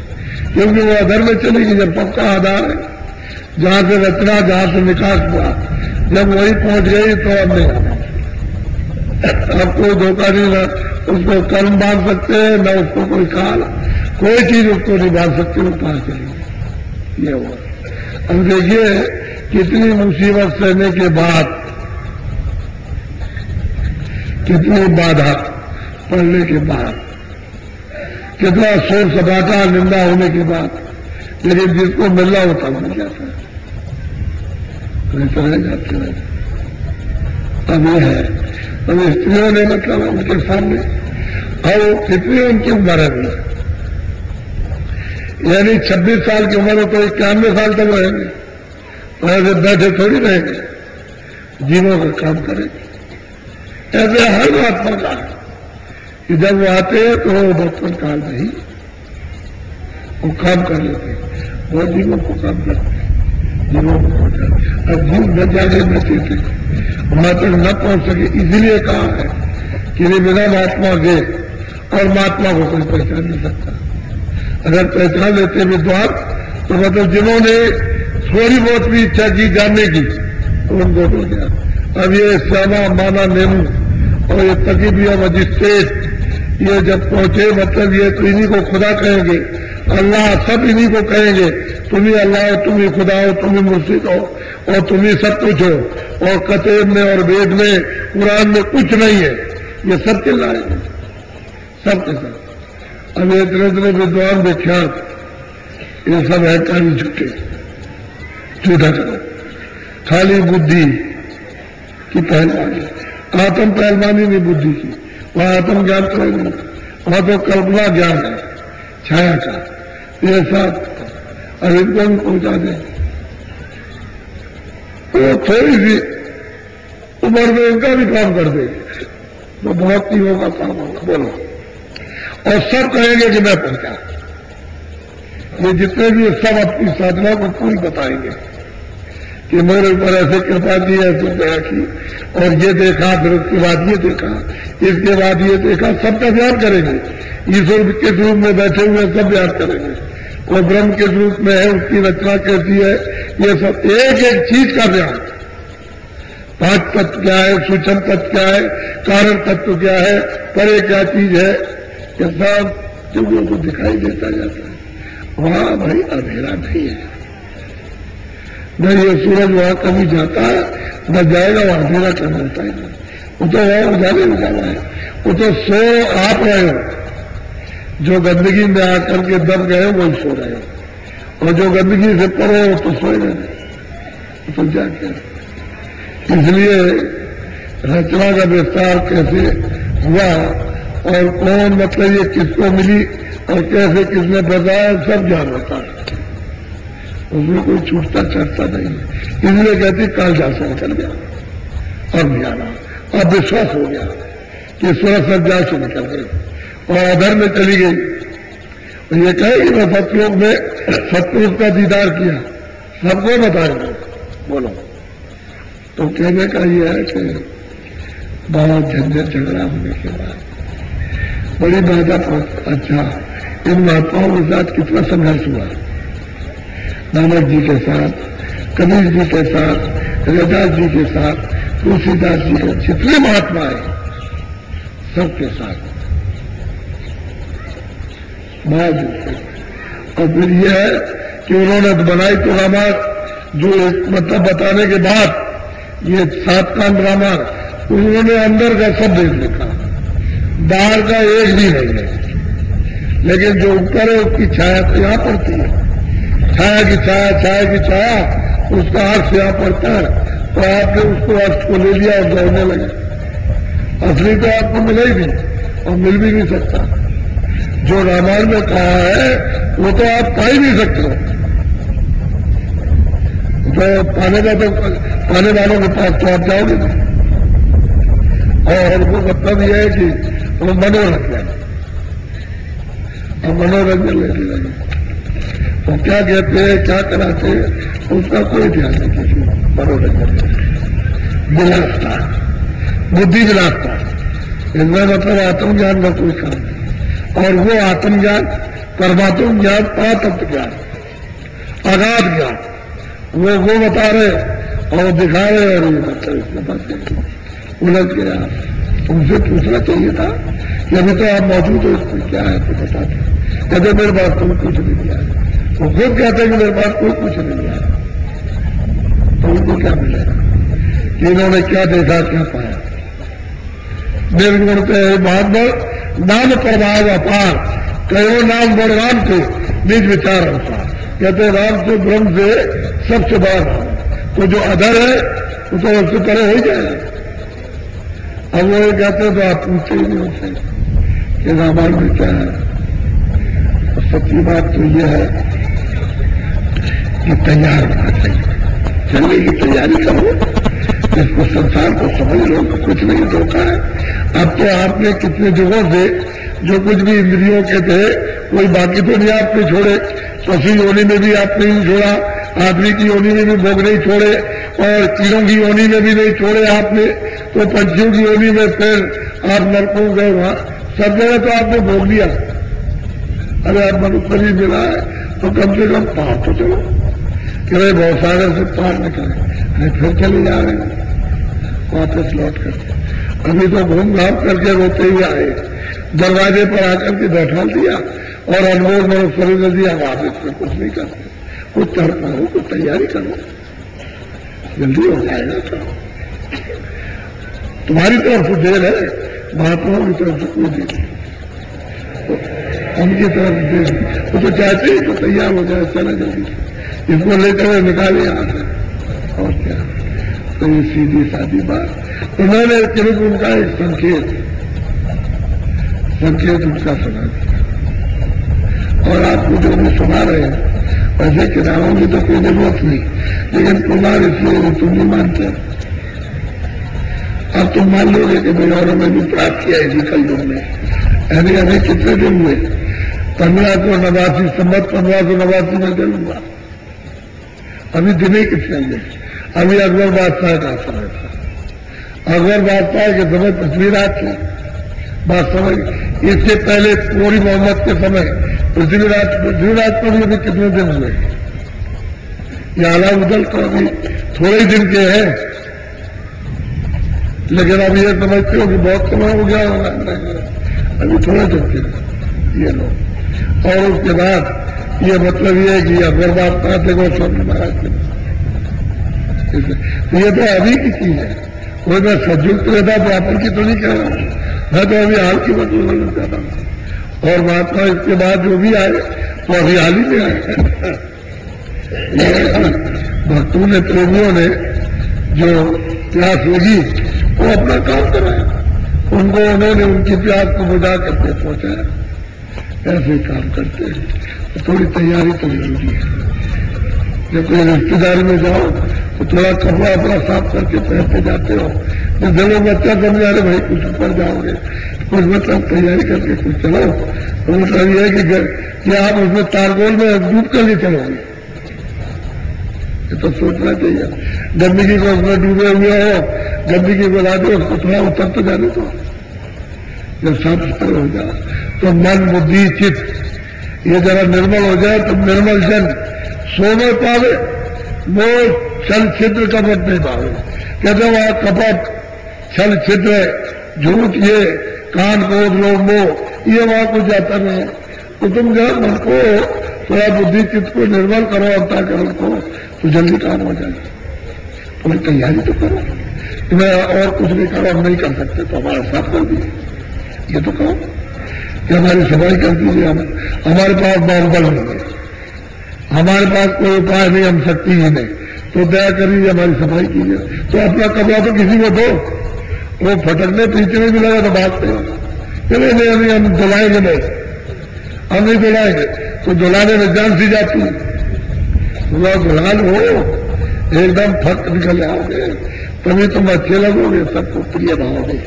क्योंकि वो अधर में चली गई। जब पक्का आधार है, जहां से रचना, जहां से निकास हुआ, जब वही पहुंच गई तो अब नहीं आना। अब कोई धोखा नहीं, ना उसको कर्म बांध सकते हैं, न उसको कोई काल, कोई चीज उसको नहीं बांध सकती। वो कहां चलेगी, ये हुआ। अब देखिए कितनी मुसीबत सहने के बाद, कितनी बाधा पड़ने के बाद, कितना शोर सपाटा निंदा होने के बाद, लेकिन जिसको मिलना होता मिल जाता है, रह जाते हैं। अब यह है, अब स्त्रियों ने मतलब उनके सामने, और कितनी उनकी उम्र है, यानी 26 साल की उम्र हो तो 91 साल तक रहेंगे, ऐसे बैठे थोड़ी रहेंगे, जीवों का काम करेंगे। ऐसे हर बात पर कहा कि जब वो आते हैं तो वो बचपन काल में ही वो काम कर लेते हैं, वो जीवों को काम करते हैं, जीवों को पहुंचाते। अब जीव न जाने बचे थे, वहां तक न पहुंच सके, इसलिए कहा है कि ये बिना महात्मा गए, और महात्मा को कोई पहचान नहीं सकता। अगर पहचान लेते विद्वान तो मतलब जिन्होंने थोड़ी बहुत भी इच्छा की जानने की तो उनको हो गया। अब ये श्यामा माना नेमू और ये तकीबिया मजिस्ट्रेट, ये जब पहुंचे मतलब ये तो इन्हीं को खुदा कहेंगे, अल्लाह सब इन्हीं को कहेंगे, तुम ही अल्लाह हो, तुम ही खुदा हो, तुम ही मुर्शिद हो, और तुम ही सब कुछ हो, और कतेब में और वेद में कुरान में कुछ नहीं है, ये सब चिल्लाएंगे, सब के सब। अब ये इतने इतने विद्वान विख्यात, ये सब है काली झूठे, झूठा करो, खाली बुद्धि की पहलवानी, आत्म पहलवानी नहीं बुद्धि की, वहां आत्म ज्ञान तो नहीं, वहां तो कल्पना ज्ञान है छाया का। ये सब अब इनको भी पहुंचा दें तो थोड़ी सी उम्र में इनका भी काम कर देंगे तो बहुत ही होगा काम होगा। बोलो, और सब कहेंगे कि मैं पहुंचा। ये जितने भी सब अपनी साधना को पूरी बताएंगे कि मेरे ऊपर ऐसे कृपा की, ऐसे दया की, और ये देखा, फिर उसके बाद ये देखा, इसके बाद ये देखा, सबका ध्यान करेंगे। ईश्वर के रूप में बैठे हुए सब ध्यान करेंगे, वो ब्रह्म के रूप में है, उसकी रचना कैसी है, ये सब एक एक चीज का ध्यान। 5 तत्व क्या है, सूक्ष्म तत्व क्या है, कारण तत्व क्या है, परे क्या चीज है, ये सब चीजों को दिखाई देता जाता है। वहां भाई अंधेरा नहीं है, न ये सूरज वहां कभी जाता है न जाएगा, वहां अंधेरा कर मिलता है। वो तो वहां उजाले उजाला है, वो तो सो आप रहे हो, जो गंदगी में आकर के दब गए वही सो रहे हो, और जो गंदगी से पड़े हो तो सोए रहे, तो जाके। इसलिए रचना का विस्तार कैसे हुआ और कौन मतलब ये किसको मिली और कैसे किसने बताया, सब ज्ञान होता है, उसमें कोई छूटता चढ़ता नहीं है। इसलिए कहती काल जा से निकल गया और नहीं आना। अब विश्वास हो गया कि सूरज सज्जा से निकल गई और अधर में चली गई। और ये कहेगी मैं सतलोक में सतपुरुष का दीदार किया, सबको बताएंगे। बोलो, तो कहने का ये है कि बहुत झंझट झगड़ा होने के बाद बड़ी बाधा पहुंच। अच्छा, इन महात्माओं के साथ कितना संघर्ष हुआ, नानक जी के साथ, कबीर जी के साथ, रविदास जी के साथ, तुलसीदास जी के, जितने महात्मा है सबके साथ और फिर यह है कि उन्होंने बनाई तो रामायण, जो मतलब बताने के बाद ये 7 कांड रामायण, उन्होंने अंदर का सब देख लिखा, बाहर का एक भी नहीं है, लेकिन जो ऊपर है उसकी छाया तो यहां पड़ती है, छाया की छाया, छाया की छाया, उसका अर्थ यहां पड़ता है। तो आपने उसको अर्थ को ले लिया और दौड़ने लगे। असली तो आपको मिला ही नहीं और मिल भी नहीं सकता। जो रामायण में कहा है वो तो आप पा ही नहीं सकते हो, तो पाने वालों के पास तो आप जाओगे नहीं। और वो मतलब यह है कि वो मनोरथ है, और मनोरंजन लेने लगे। तो क्या कहते हैं, क्या कराते हैं, उसका कोई ध्यान नहीं किसी मनोरंजन विलासता, बुद्धि विलासता, इसमें मतलब आत्मज्ञान का कोई काम नहीं। और वो आत्मज्ञान, परमात्म ज्ञान, अतत्व ज्ञान, अगाध ज्ञान, वो बता रहे और दिखा रहे और ये मतलब इसमें बातें उलझ गया। उनसे पूछना चाहिए था कि अभी तो आप मौजूद हो, इसमें क्या है तो बताते। कहते मेरे पास कोई कुछ नहीं दिया। वो खुद कहते हैं कि मेरे पास कोई कुछ नहीं दिया। तो उनको क्या मिलेगा कि इन्होंने क्या देखा, क्या पाया। निर्गुण के महात्मा नाम प्रभाव अपार, कहो नाम बड़राम थे निज विचार अनुसार। कहते राम से ब्रह्म से सबसे बड़ा नाम, तो जो अधर है वो तो उससे परे हो ही जाएगा। अब वो ये कहते तो आप पूछते ही नहीं उनसे कि रामायण में क्या है। और सच्ची बात तो ये है कि तैयार होना चाहिए, चलने की तैयारी करो, इसको संसार को समझ लो, कुछ नहीं धोखा है। अब तो आपने कितने जुगों से जो कुछ भी इंद्रियों के थे कोई बाकी तो नहीं आपने छोड़े। पशु योनि में भी आपने नहीं छोड़ा, आदमी की योनि में भी भोग नहीं छोड़े, और कीड़ों की योनि में भी नहीं छोड़े आपने, तो पंछियों की योनि में फिर आप नरकों गए, वहां सब जगह तो आपने भोग लिया। अरे आप मनुष्य शरीर मिला है तो कम से कम पार तो चलो कि भाई बहुत सागर से पार निकले। अरे फिर चले जा रहे हैं वापस लौट कर। अभी तो घूम घाम करके रोते ही आए, दरवाजे पर आकर के बैठा दिया और अनमोल मनुष्य शरीर ने दिया, वापस में कुछ नहीं करते। कुछ कर पाओ, कुछ तैयारी करो, जल्दी हो जाएगा। तो तुम्हारी तरफ से देर है, महात्माओं की तरफ से कोई देर नहीं, उनकी तरफ देर। वो तो चाहते ही तो तैयार हो जाए, चले जल्दी से इसको लेकर निकाले यहां से, और क्या। तो ये सीधी सादी बात उन्होंने केवल उनका एक संकेत उनका सुना दिया। और आपको जो भी सुना रहे हैं वैसे किताबों की तो कोई जरूरत नहीं, लेकिन कुमार इसलिए तुम नहीं मानते। अब तुम मान लोगे कि भाई और हमें भी प्राप्त किया इसी कल युग में। यानी अभी कितने दिन हुए, 1589 संवत 1589 में जन्म हुआ। अभी दिन ही कितने हुए। अभी अकबर बादशाह का समय था। अकबर बादशाह के समय पृथ्वीराज थे। बात समझ, इससे पहले पूरी मोहम्मद के समय पृथ्वीराज पर भी अभी कितने दिन हुए। ये अलाउद्दीन तो अभी थोड़े ही दिन के हैं, लेकिन अब ये समझते हो कि बहुत समय हो गया होगा, अभी थोड़े दिन के ये लोग। और उसके बाद ये मतलब ये है कि अकबर बादशाह थे गोस्वामी महाराज के, ये तो अभी की चीज है। कोई मैं सदयुक्त रहता द्वापर की तो नहीं कह रहा हूं, मैं तो अभी हाल की बात बोलना चाहता हूं। और महात्मा इसके बाद जो भी आए तो अभी हाल ही में आए। भक्तों ने, प्रेमियों ने जो प्यास लगी वो अपना काम कराया, उनको उन्होंने उनकी प्यास को बुझा करके पहुंचाया। ऐसे काम करते हैं तो थोड़ी तैयारी तो जरूरी है। जब कोई रिश्तेदारी में जाओ तो थोड़ा कपड़ा अपना साफ करके पहनते जाते हो। जैसे लोग बच्चा समझा रहे भाई कुछ ऊपर जाओगे, कुछ मतलब तैयारी करके कुछ चलो, तो मतलब ये है कि आप उसमें तारगोल में डूब कर ही चलोगे। ये तो सोचना चाहिए। गंदगी को उसमें डूबे हुए हो, गंदगी को ला दो, उसको थोड़ा उतर तो जाने दो। जब साफ सुथरा हो जाए तो मन बुद्धि चित्त ये जरा निर्मल हो जाए तो निर्मल जन सोने पावे, वो छल छिद्र कपट नहीं पावे। कहते वहां कपट, छल छिद्र, झूठ, ये कान क्रोध लोभ मोह, ये वहां कुछ जाता नहीं है। तो तुम जो मन को थोड़ा बुद्धि चित्त को निर्मल करो, अंतःकरण को, तो जल्दी काम हो जाएगा। थोड़ी तैयारी तो करो। तुम्हें और कुछ नहीं करो, हम नहीं कर सकते तो हमारा साथ कर दीजिए, ये तो कहो कि हमारी सफाई कर दीजिए। हमारे पास बाहुबल नहीं है, हमारे पास कोई उपाय नहीं, हम शक्ति ही नहीं, तो दया करिए हमारी सफाई कीजिए। तो अपना कपड़ा तो किसी को दो, वो फटकने पीछे में भी लगा तो भागते हो, चले नहीं अभी हम धुलाएंगे नहीं, हम नहीं धुलाएंगे। तो धुलाने में जान सी जाती है, धुला लो, एकदम फट निकल आओगे, तभी तुम अच्छे लगोगे, सबको प्रिय भाओगे।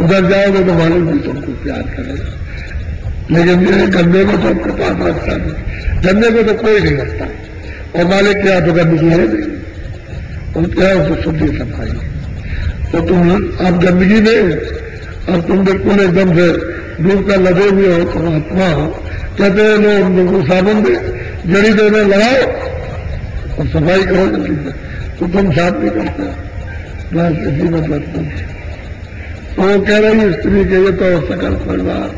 उधर जाओगे तो मालूम भी तुमको प्यार करेगा। लेकिन ये गंदे को तो अपने पास रखता नहीं, गंदे को तो कोई नहीं रखता, और मालिक क्या तो गंदगी है नहीं, और क्या उसको शुद्धि सफाई। तो तुम आप गंदगी में अब तुम बिल्कुल एकदम से डूब कर लदे हुए हो, तुम आत्मा हो, कहते हैं लोग बिल्कुल साबुन दे जड़ी देने लगाओ और सफाई करो जल्दी से, तो तुम साफ नहीं करते, बस इसी मतलब तुम। तो वो कह रही स्त्री के ये तो सकल परिवार,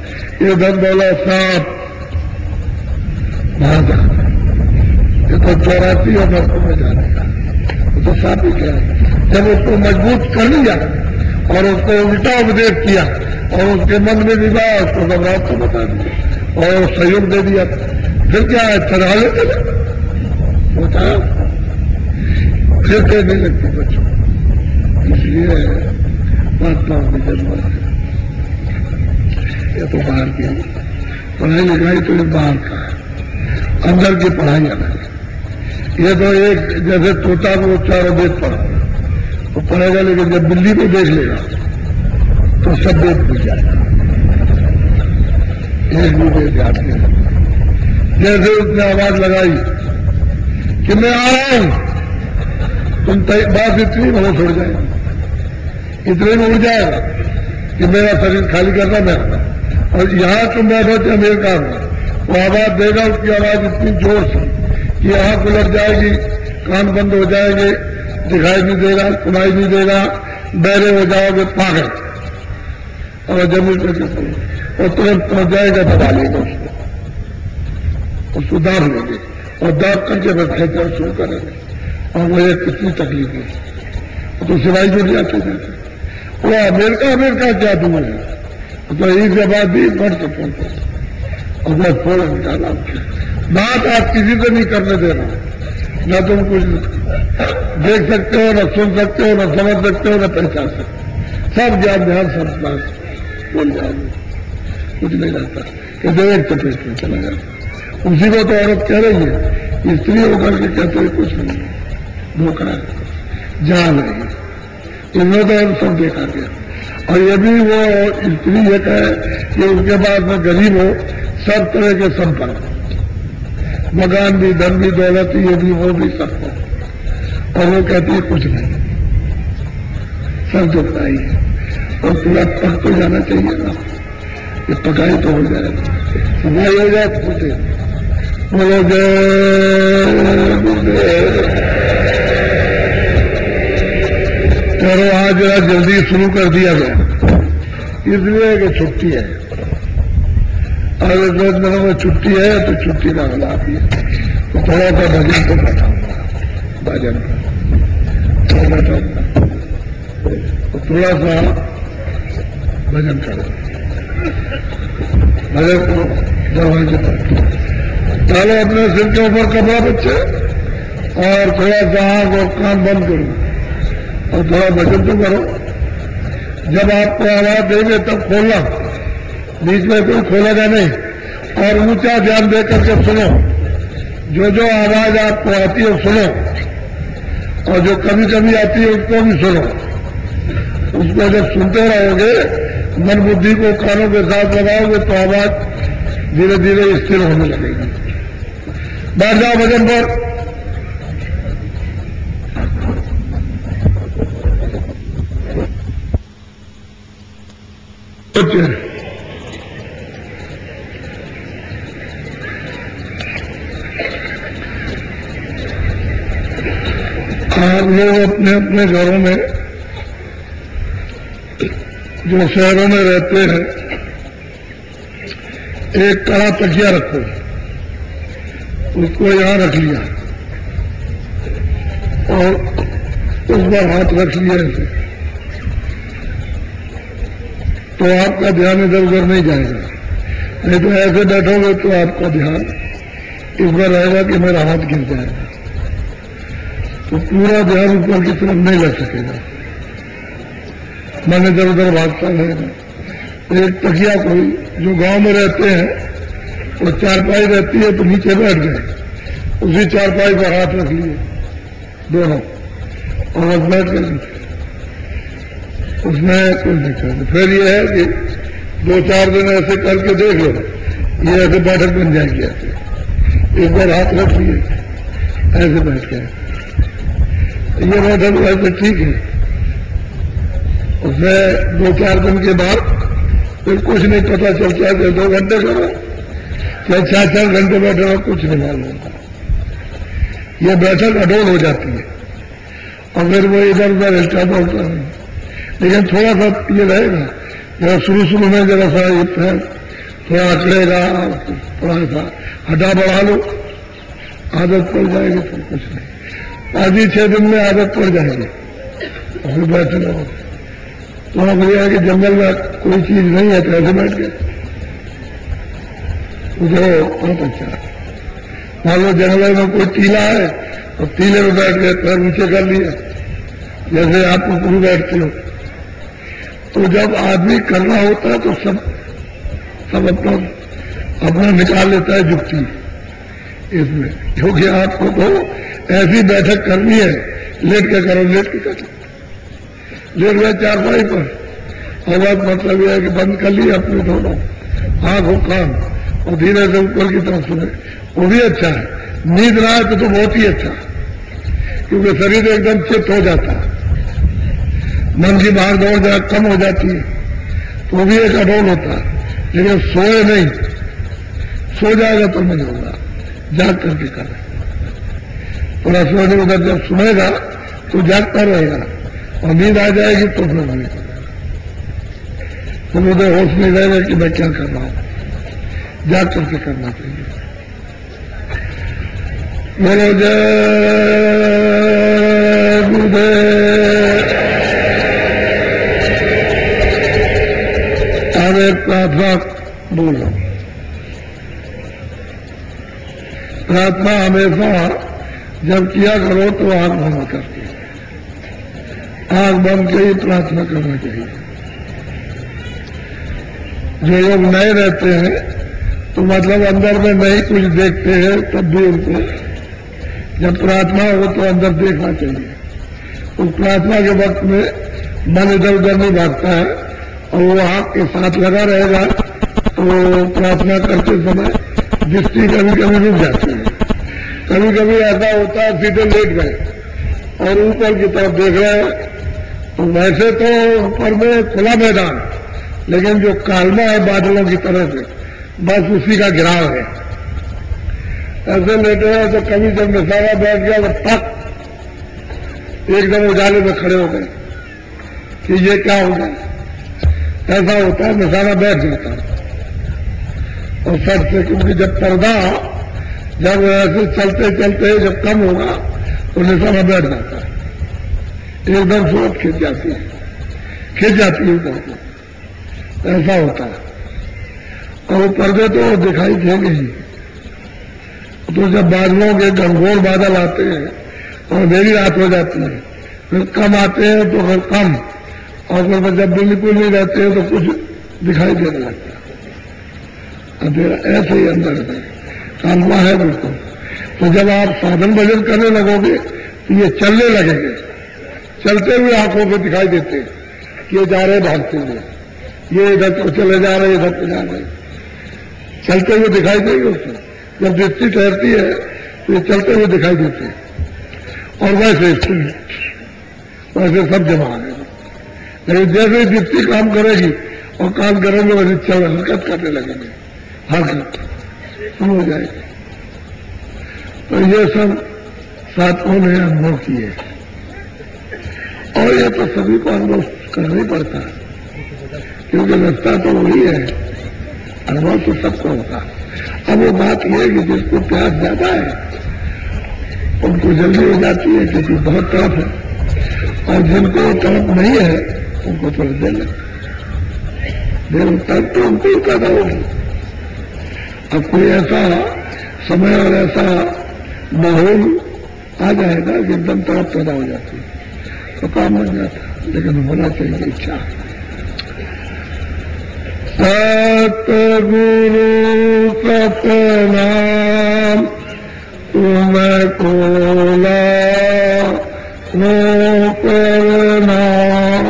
ये धन दौलत साफ वहां जा, ये तो 84 और नर्कों में जाने का, वो तो साफ ही क्या है। जब उसको मजबूत कर लिया और उसको उल्टा उपदेश किया और उसके मन में विवाह, उसको घबराहट को बता दिया और सहयोग दे दिया, फिर क्या है, चढ़ा लेते होता फिर कहने लगती बच्चों। इसलिए महात्मा की जरूरत है। ये तो बाहर की पढ़ाई लिखाई तो ये बाहर का है, अंदर की पढ़ाई अलग है। ये तो एक जैसे तोता को चारों वेद पढ़ा तो पढ़ेगा, लेकिन जब बिल्ली को देख लेगा तो सब वेद भूल जाएगा, एक भी वेद याद नहीं। जैसे उसने आवाज लगाई कि मैं आ रहा हूं, तुम बात इतनी बहुत उड़ जाएगी, इतने में उड़ जाएगा कि मेरा शरीर खाली करना मैं, और यहां तुम बैठो थे अमेरिका में, वो आवाज देगा, उसकी आवाज इतनी जोर से कि यहां उलट जाएगी, कान बंद हो जाएंगे, दिखाई नहीं देगा, सुनाई नहीं देगा, बहरे हो जाओगे, पागल, और जमीन पर और तुरंत पहुंच जाएगा, दबा लेगा उसको दाब लेंगे और दाब करके बस खेलना शुरू करेंगे, और वो एक कितनी तकलीफ है। तो सिवाई जो भी आते जाते वो अमेरिका क्या दूर है, तो एक जबाब भी बढ़ के पहुंचे और बस फोड़ निकाला। बात आप किसी से नहीं करने देना, न तुम कुछ देख सकते हो, न सुन सकते हो, न समझ सकते हो, न पहचान सकते, सब ज्ञान ध्यान सब बात बोल जाओगे, कुछ नहीं रहता, कहते एक चपेट में चला जाता। उसी को तो औरत कह रही है, स्त्री होकर के कहते हैं कुछ नहीं, धोखा है, जान है, इनमें तो सब देखा गया। और ये भी वो स्त्री ये कहे कि उसके बाद में गरीब हो, सब तरह के संपन्न, मकान भी, धन भी, दौलत भी, ये भी, वो भी, सब हो, और वो कहती है कुछ नहीं, सब दुखदाई है। और पूरा पक तो जाना चाहिए ना, ये पकाई तो हो जाए, सफाई हो जाए, पूछे बोलो चलो आज जरा जल्दी शुरू कर दिया गया, इसलिए कि छुट्टी है, अगर 10 दिनों में छुट्टी है तो छुट्टी का लाभ है, तो थोड़ा सा भजन को बैठाऊंगा, भजन को बैठाऊंगा, तो थोड़ा सा भजन करो, भजन को दरवाजे पर डालो, अपने सिर के ऊपर कपड़ा बच्चे, और थोड़ा सा आंख और कान बंद करो और थोड़ा भजन तो करो। जब आपको आवाज देंगे तब खोलना, बीच में कोई खोलेगा नहीं, और ऊंचा ध्यान दे करके सुनो, जो आवाज आपको आती है सुनो, और जो कभी कभी आती है उसको भी सुनो। उसको जब सुनते रहोगे, मन बुद्धि को कानों के साथ लगाओगे तो आवाज धीरे धीरे स्थिर होने लगेगी। बैठ जाओ भजन पर। आप लोग अपने अपने घरों में, जो शहरों में रहते हैं, एक कड़ा तकिया रखो, उसको यहां रख लिया और उस पर हाथ रख लिया ऐसे, तो आपका ध्यान इधर उधर नहीं जाएगा। नहीं तो ऐसे बैठोगे तो आपका ध्यान इस पर रहेगा कि मेरा हाथ गिर जाएगा, तो पूरा ध्यान ऊपर की तरफ नहीं लग सकेगा, मन इधर उधर भागता रहेगा। एक तकिया कोई जो गांव में रहते हैं, वो चारपाई रहती है तो नीचे बैठ गए, उसी चारपाई पर हाथ रख लिए दोनों, और बस बैठ गए, उसमें कुछ दिक्कत नहीं। फिर ये है कि 2-4 दिन ऐसे करके देख लो, ये ऐसे बैठक बन जाएगी। ऐसे एक बार हाथ रख लिए ऐसे बैठ गए, ये बैठक वैसे ठीक है। उसमें 2-4 दिन के बाद फिर कुछ नहीं पता चलता है। 2 घंटे करो चाहे 4-4 घंटे बैठे हो, कुछ नहीं मालूम होता। ये बैठक अडोल हो जाती है और फिर वो इधर उधर हिलता डोलता नहीं। लेकिन थोड़ा सा ये रहेगा, जरा शुरू में जरा सा ये पैर थोड़ा अकड़ेगा, थोड़ा सा हटा बढ़ा लो, आदत पड़ जाएगी। फिर कुछ नहीं, 5-6 दिन में आदत पड़ जाएगी और फिर बैठे रहो। तो हम यह है कि जंगल में कोई चीज नहीं है तो ऐसे बैठ गए, मुझे बहुत अच्छा। मान लो जंगल में कोई टीला है और टीले में बैठ गए, पैर नीचे कर लिया, जैसे आप ऊपर बैठते हो। तो जब आदमी करना होता है तो सब अपना निकाल लेता है जुक्ति इसमें, क्योंकि आपको तो ऐसी बैठक करनी है, लेट के करो, लेट के करो, लेट गए चारपाई पर और बात मतलब यह है कि बंद कर लिया अपने दोनों आंख हो कान और धीरे से ऊपर की तरफ सुने, वो भी अच्छा है। नींद ना आए तो बहुत ही अच्छा, क्योंकि शरीर एकदम चित्त हो जाता है, मन की भाग दौड़ कम हो जाती है, तो वो भी एक अडोल होता है। लेकिन सोए नहीं, सो जाएगा तो नहीं होगा, जाग करके कर थोड़ा सोने उधर जब सुनेगा तो जागता रहेगा और नींद आ जाएगी तो फिर नहीं करेगा, फिर उधर होश नहीं रहेगा कि मैं क्या कर रहा हूं। जाग करके करना चाहिए। बोलो जय गुरुदेव। अब एक प्रार्थना बोल रहा हूं। प्रार्थना हमेशा जब किया करो तो आंख बंद करके, आंख बंद के ही प्रार्थना करना चाहिए। जो लोग नए रहते हैं तो मतलब अंदर में नहीं कुछ देखते हैं, तब भी उनको जब प्रार्थना हो तो अंदर देखना चाहिए। उस प्रार्थना के वक्त में मन इधर उधर नहीं भागता है और वो आंख के साथ लगा रहेगा, तो प्रार्थना करते समय दृष्टि कभी कभी रुक जाती है। कभी कभी ऐसा होता है सीधे लेट गए और ऊपर की तरफ देख रहे हैं, तो वैसे तो ऊपर में खुला मैदान, लेकिन जो कालमा है बादलों की तरह से, बस उसी का घिराव है। ऐसे लेटे हैं तो कभी जब निशाना बैठ गया तो पक एकदम उजाले में खड़े हो गए कि ये क्या हो गया। ऐसा होता है, निशाना बैठ जाता है और सर से, क्योंकि जब पर्दा जब ऐसे चलते चलते जब कम होगा तो निशाना बैठ जाता है, एकदम सूरत खिंच जाती है ऊपर को, ऐसा होता है। और पर्दे तो दिखाई देंगे ही। तो जब बादलों के घनघोर बादल आते हैं और अंधेरी रात हो जाती है, फिर कम आते हैं तो फिर कम, और फिर जब बिल्कुल नहीं रहते हैं तो कुछ दिखाई देने लगता है, अंधेरा ऐसे ही अंदर है, कालमा है बिल्कुल। तो जब आप साधन भजन करने लगोगे तो ये चलने लगेंगे, चलते हुए आंखों को दिखाई देते हैं कि ये जा रहे भागते हुए, ये इधर को चले जा रहे, इधर को जा रहे, चलते हुए दिखाई देंगे उसको। जब दृष्टि ठहरती है तो ये चलते हुए दिखाई देते हैं, और वैसे सब जमा है। लेकिन जैसे दृष्टि काम करेगी और काम करेंगे वैसे चल हरकत करने लगेंगे, हरकत शुरू हो जाएगी। तो ये सब साधकों ने अनुभव किए और ये तो सभी को अनुभव करना ही पड़ता है, क्योंकि रास्ता तो वही है, अनुभव तो सबको होता है। अब वो बात यह है कि जिसको प्यास ज्यादा है उनको जल्दी हो जाती है, क्योंकि बहुत तरफ है, और जिनको तरफ नहीं है उनको थोड़ा देर तक तो उनको ही पैदा होगी। अब कोई ऐसा समय और ऐसा माहौल आ जाएगा कि एकदम तरफ पैदा हो जाती है तो काम बन जाता है, लेकिन होना चाहिए इच्छा। सतगुरु सतनाम तुम्हें खोला नो प्रणाम।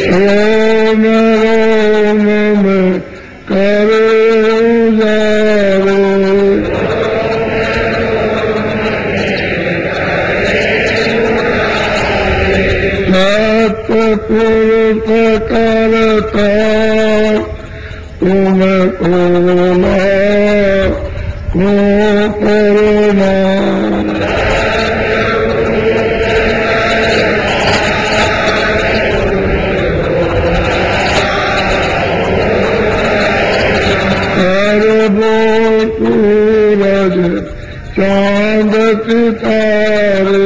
रोम रोम में करे उजारे, सतपुरुष करता तुम कोला को करुणा, सूरज चांद सितारे,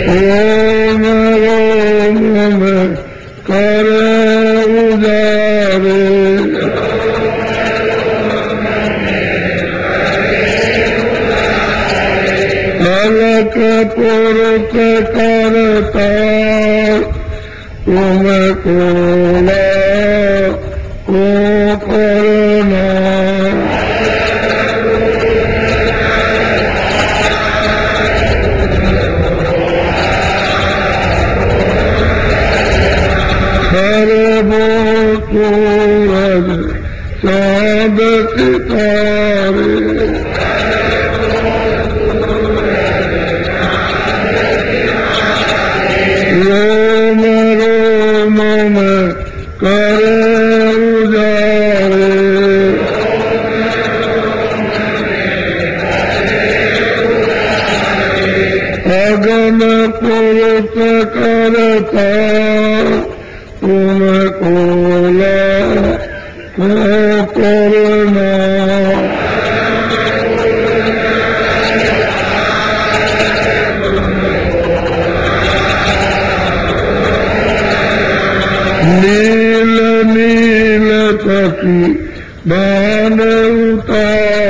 रोम रोम में करे उजारे, अलग पुरुष करता तुम कोला को करना, सर्वो सूरज चांद सितारे, रोम रोम में करे उजारे, अगन पुरुष करता तुम कोला को करना, नील नील कपि बान उतार,